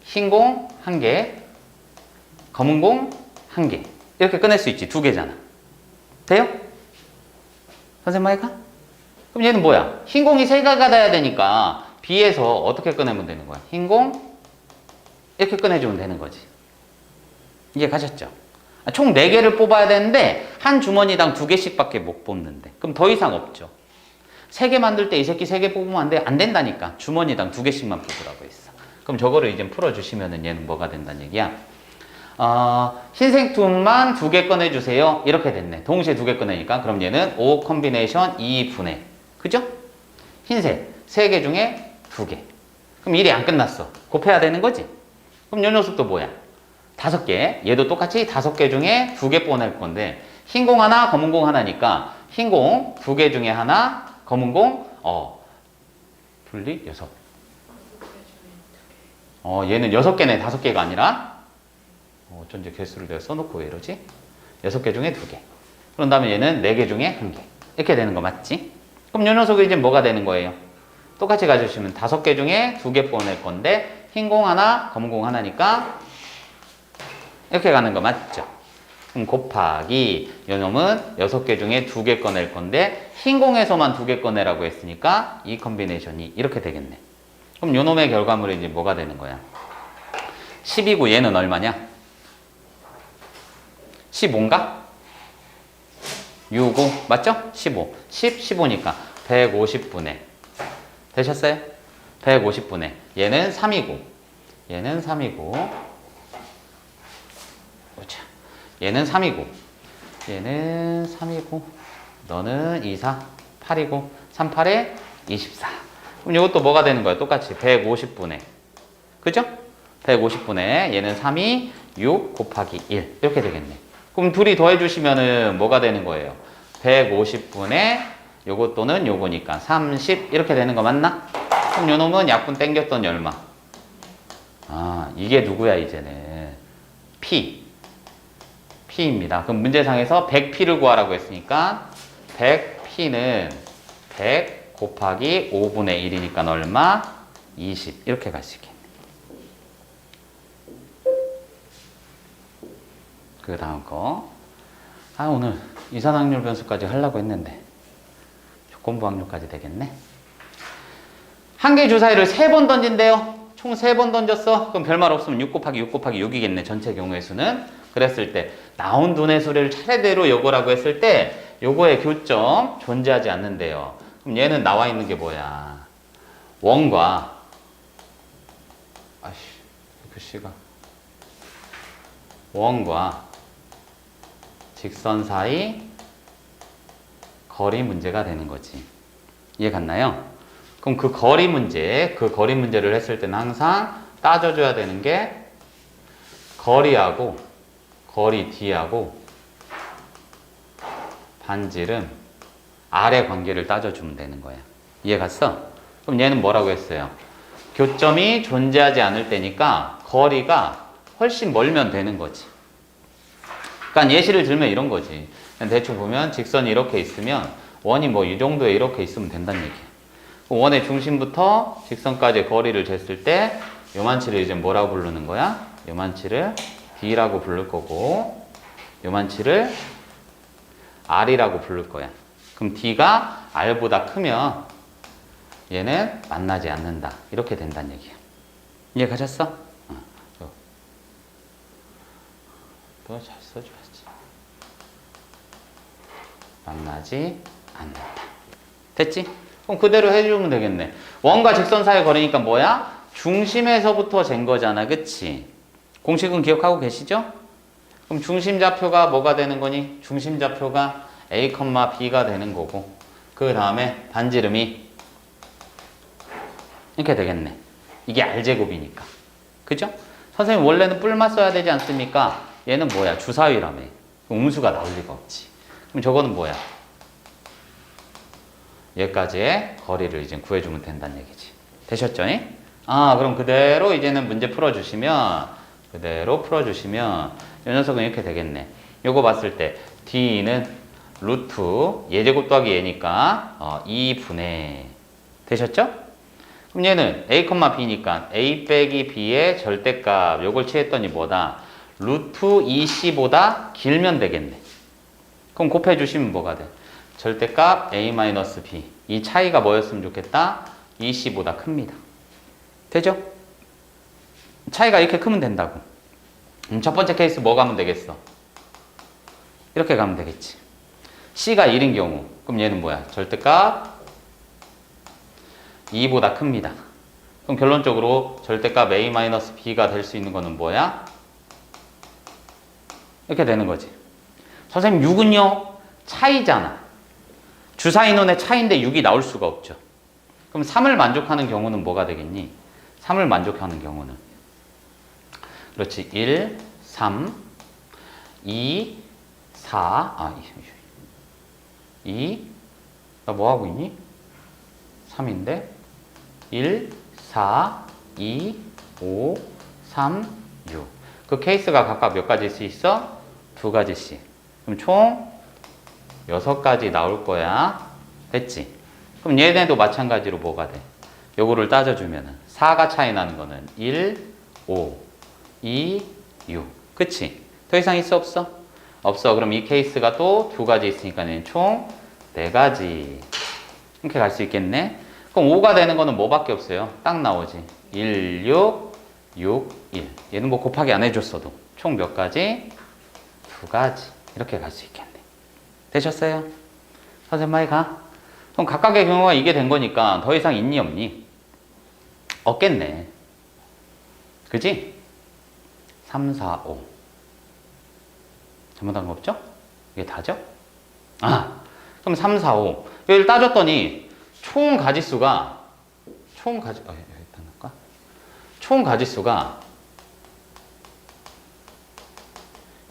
흰 공 1개, 검은 공 1개. 이렇게 꺼낼 수 있지. 2개잖아. 돼요? 선생님 말까? 그럼 얘는 뭐야? 흰 공이 3개가 돼야 되니까 B에서 어떻게 꺼내면 되는 거야? 흰 공 이렇게 꺼내주면 되는 거지. 이해 가셨죠? 총 4개를 뽑아야 되는데 한 주머니당 2개씩밖에 못 뽑는데 그럼 더 이상 없죠. 3개 만들 때 이 새끼 3개 뽑으면 안 돼? 안 된다니까. 주머니당 2개씩만 뽑으라고 했어. 그럼 저거를 이제 풀어주시면은 얘는 뭐가 된다는 얘기야? 흰색 둔만 2개 꺼내주세요. 이렇게 됐네. 동시에 2개 꺼내니까 그럼 얘는 5 컴비네이션 2분의 그죠? 흰색 3개 중에 2개. 그럼 일이 안 끝났어. 곱해야 되는 거지? 그럼 요 녀석도 뭐야? 5개. 얘도 똑같이 5개 중에 2개 꺼낼 건데 흰 공 하나, 검은 공 하나니까 흰 공 2개 중에 하나, 검은 공 분리 6. 얘는 6개네, 5개가 아니라 어쩐지 개수를 내가 써놓고 왜 이러지? 6개 중에 2개. 그런 다음에 얘는 4개 중에 1개. 이렇게 되는 거 맞지? 그럼 요 녀석이 이제 뭐가 되는 거예요? 똑같이 가져주시면 5개 중에 2개 꺼낼 건데 흰 공 하나, 검은 공 하나니까 이렇게 가는 거 맞죠? 그럼 곱하기 요 놈은 6개 중에 2개 꺼낼 건데 흰 공에서만 2개 꺼내라고 했으니까 이 컨비네이션이 이렇게 되겠네. 그럼 요 놈의 결과물이 이제 뭐가 되는 거야? 10이고 얘는 얼마냐? 15인가? 6, 5 맞죠? 15 10, 15니까 150분의 되셨어요? 150분의 얘는 3이고 얘는 3이고 얘는 3이고 얘는 3이고 너는 2, 4, 8이고 3, 8에 24 그럼 이것도 뭐가 되는 거야? 똑같이 150분의 그죠? 150분의 얘는 3이 6 곱하기 1 이렇게 되겠네. 그럼 둘이 더해주시면은 뭐가 되는 거예요? 150분의 요거 또는 요거니까 30 이렇게 되는 거 맞나? 그럼 요 놈은 약분 땡겼더니 얼마? 아 이게 누구야 이제는 P입니다. 그럼 문제상에서 100P를 구하라고 했으니까 100P는 100 곱하기 5분의 1이니까 얼마? 20 이렇게 갈 수 있겠네. 그 다음 거. 오늘 이산확률 변수까지 하려고 했는데 조건부 확률까지 되겠네. 한 개 주사위를 3번 던진대요. 총 3번 던졌어. 그럼 별말 없으면 6 곱하기 6 곱하기 6이겠네. 전체 경우의 수는. 그랬을 때 나온 두뇌 수를 차례대로 요거라고 했을 때 요거의 교점 존재하지 않는데요. 그럼 얘는 나와 있는 게 뭐야? 원과 글씨가 원과 직선 사이 거리 문제가 되는 거지. 이해 갔나요? 그럼 그 거리 문제를 했을 때는 항상 따져줘야 되는 게 거리하고 거리 D하고 반지름 R의 관계를 따져주면 되는 거야. 이해 갔어? 그럼 얘는 뭐라고 했어요? 교점이 존재하지 않을 때니까 거리가 훨씬 멀면 되는 거지. 그러니까 예시를 들면 이런 거지. 대충 보면 직선이 이렇게 있으면 원이 뭐 이 정도에 이렇게 있으면 된다는 얘기야. 원의 중심부터 직선까지의 거리를 쟀을 때 요만치를 이제 뭐라고 부르는 거야? 요만치를 D라고 부를 거고 요만치를 R이라고 부를 거야. 그럼 D가 R보다 크면 얘는 만나지 않는다. 이렇게 된다는 얘기야. 이해 가셨어? 또 잘 써줘야지. 만나지 않는다. 됐지? 그럼 그대로 해주면 되겠네. 원과 직선 사이의 거리니까 뭐야? 중심에서부터 잰 거잖아. 그치? 공식은 기억하고 계시죠? 그럼 중심좌표가 뭐가 되는 거니? 중심좌표가 A, B가 되는 거고 그 다음에 반지름이 이렇게 되겠네. 이게 R제곱이니까. 그죠? 선생님 원래는 뿔만 써야 되지 않습니까? 얘는 뭐야? 주사위라며. 음수가 나올 리가 없지. 그럼 저거는 뭐야? 얘까지의 거리를 이제 구해주면 된다는 얘기지. 되셨죠? 그럼 그대로 이제는 문제 풀어주시면 이 녀석은 이렇게 되겠네. 요거 봤을 때 D는 루트 예제곱 더하기 얘니까 2분의 되셨죠? 그럼 얘는 A, B니까 A 빼기 B의 절대값 요걸 취했더니 뭐다? 루트 2C보다 길면 되겠네. 그럼 곱해주시면 뭐가 돼? 절대값 A-B 이 차이가 뭐였으면 좋겠다? 2C보다 큽니다. 되죠? 차이가 이렇게 크면 된다고. 첫 번째 케이스 뭐 가면 되겠어? 이렇게 가면 되겠지. C가 1인 경우 그럼 얘는 뭐야? 절대값 2보다 큽니다. 그럼 결론적으로 절대값 A-B가 될 수 있는 거는 뭐야? 이렇게 되는 거지. 선생님 6은요? 차이잖아. 주사인원의 차이인데 6이 나올 수가 없죠. 그럼 3을 만족하는 경우는 뭐가 되겠니? 3을 만족하는 경우는 그렇지. 1, 3, 2, 4 2 나 뭐하고 있니? 3인데 1, 4, 2, 5, 3, 6 그 케이스가 각각 몇 가지일 수 있어? 2가지씩. 그럼 총 6가지 나올 거야. 됐지? 그럼 얘네도 마찬가지로 뭐가 돼? 요거를 따져주면은 4가 차이 나는 거는 1, 5, 2, 6 그치? 더 이상 있어 없어? 없어. 그럼 이 케이스가 또 2가지 있으니까 총 4가지 이렇게 갈 수 있겠네. 그럼 5가 되는 거는 뭐밖에 없어요? 딱 나오지. 1, 6, 6, 1 얘는 뭐 곱하기 안 해줬어도 총 몇 가지? 두 가지. 이렇게 갈 수 있겠네. 되셨어요? 선생님 많이 가? 그럼 각각의 경우가 이게 된 거니까 더 이상 있니 없니? 없겠네. 그지? 3, 4, 5. 잘못한 거 없죠? 이게 다죠? 아, 그럼 3, 4, 5. 여기를 따졌더니 총 가지수가 여기다 놓을까? 총 가지수가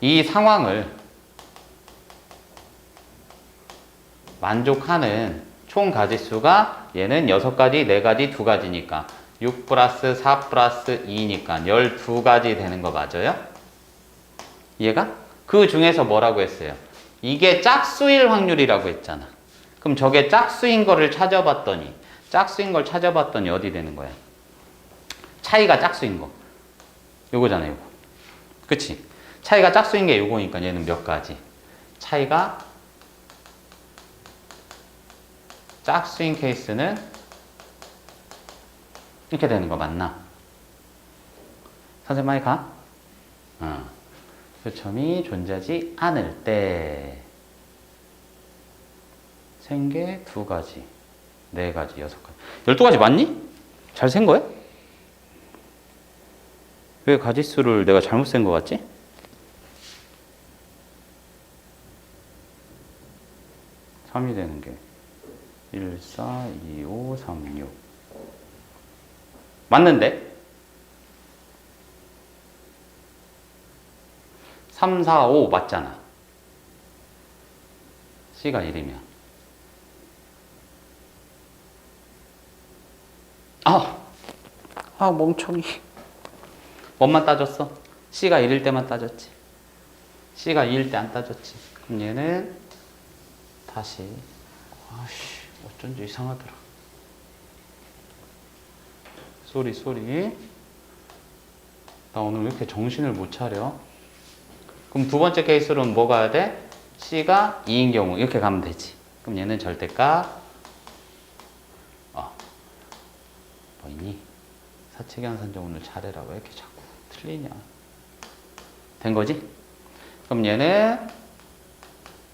이 상황을 만족하는 총 가지수가 얘는 6가지, 4가지, 2가지니까 6 플러스 4 플러스 2니까 12가지 되는 거 맞아요? 얘가? 그 중에서 뭐라고 했어요? 이게 짝수일 확률이라고 했잖아. 그럼 저게 짝수인 거를 찾아봤더니 어디 되는 거야? 차이가 짝수인 거. 요거잖아, 요거. 그치? 차이가 짝수인 게 요거니까 얘는 몇 가지? 차이가 짝수인 케이스는 이렇게 되는 거 맞나? 선생님 많이 가? 교점이 존재하지 않을 때 생계 2가지, 4가지, 6가지 12가지 맞니? 잘 센 거야? 왜 가지수를 내가 잘못 센 거 같지? (3이) 되는 게 1, 4, 2, 5, 3, 6 맞는데? 3, 4, 5 맞잖아. C가 1이면. 멍청이. 뭐만 따졌어? C가 1일 때만 따졌지. C가 2일 때 안 따졌지. 그럼 얘는 다시 어쩐지 이상하더라. 쏘리. 나 오늘 왜 이렇게 정신을 못 차려? 그럼 두 번째 케이스로는 뭐 가야 돼? C가 2인 경우 이렇게 가면 되지. 그럼 얘는 절대값 뭐니? 사칙연 산정 오늘 잘해라. 왜 이렇게 자꾸 틀리냐? 된 거지? 그럼 얘는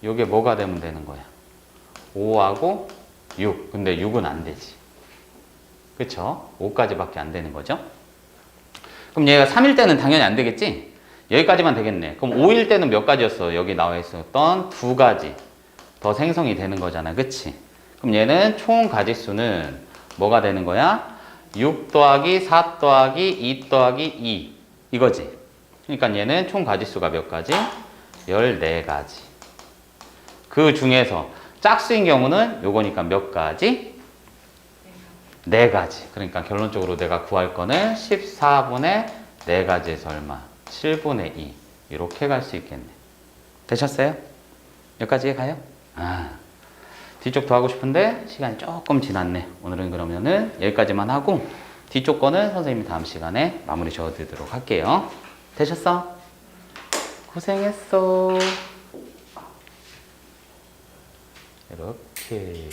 요게 뭐가 되면 되는 거야? 5하고 6. 근데 6은 안 되지. 그쵸? 5까지밖에 안 되는 거죠? 그럼 얘가 3일 때는 당연히 안 되겠지? 여기까지만 되겠네. 그럼 5일 때는 몇 가지였어? 여기 나와 있었던 2가지 더 생성이 되는 거잖아. 그치? 그럼 얘는 총 가지수는 뭐가 되는 거야? 6 더하기 4 더하기 2 더하기 2 이거지. 그러니까 얘는 총 가지수가 몇 가지? 14가지. 그 중에서 짝수인 경우는 요거니까 몇 가지? 4가지. 그러니까 결론적으로 내가 구할 거는 14분의 4가지에서 얼마? 7분의 2. 이렇게 갈 수 있겠네. 되셨어요? 여기까지 가요? 뒤쪽 더 하고 싶은데 시간이 조금 지났네. 오늘은 그러면은 여기까지만 하고 뒤쪽 거는 선생님이 다음 시간에 마무리 지어드리도록 할게요. 되셨어? 고생했어. 이렇게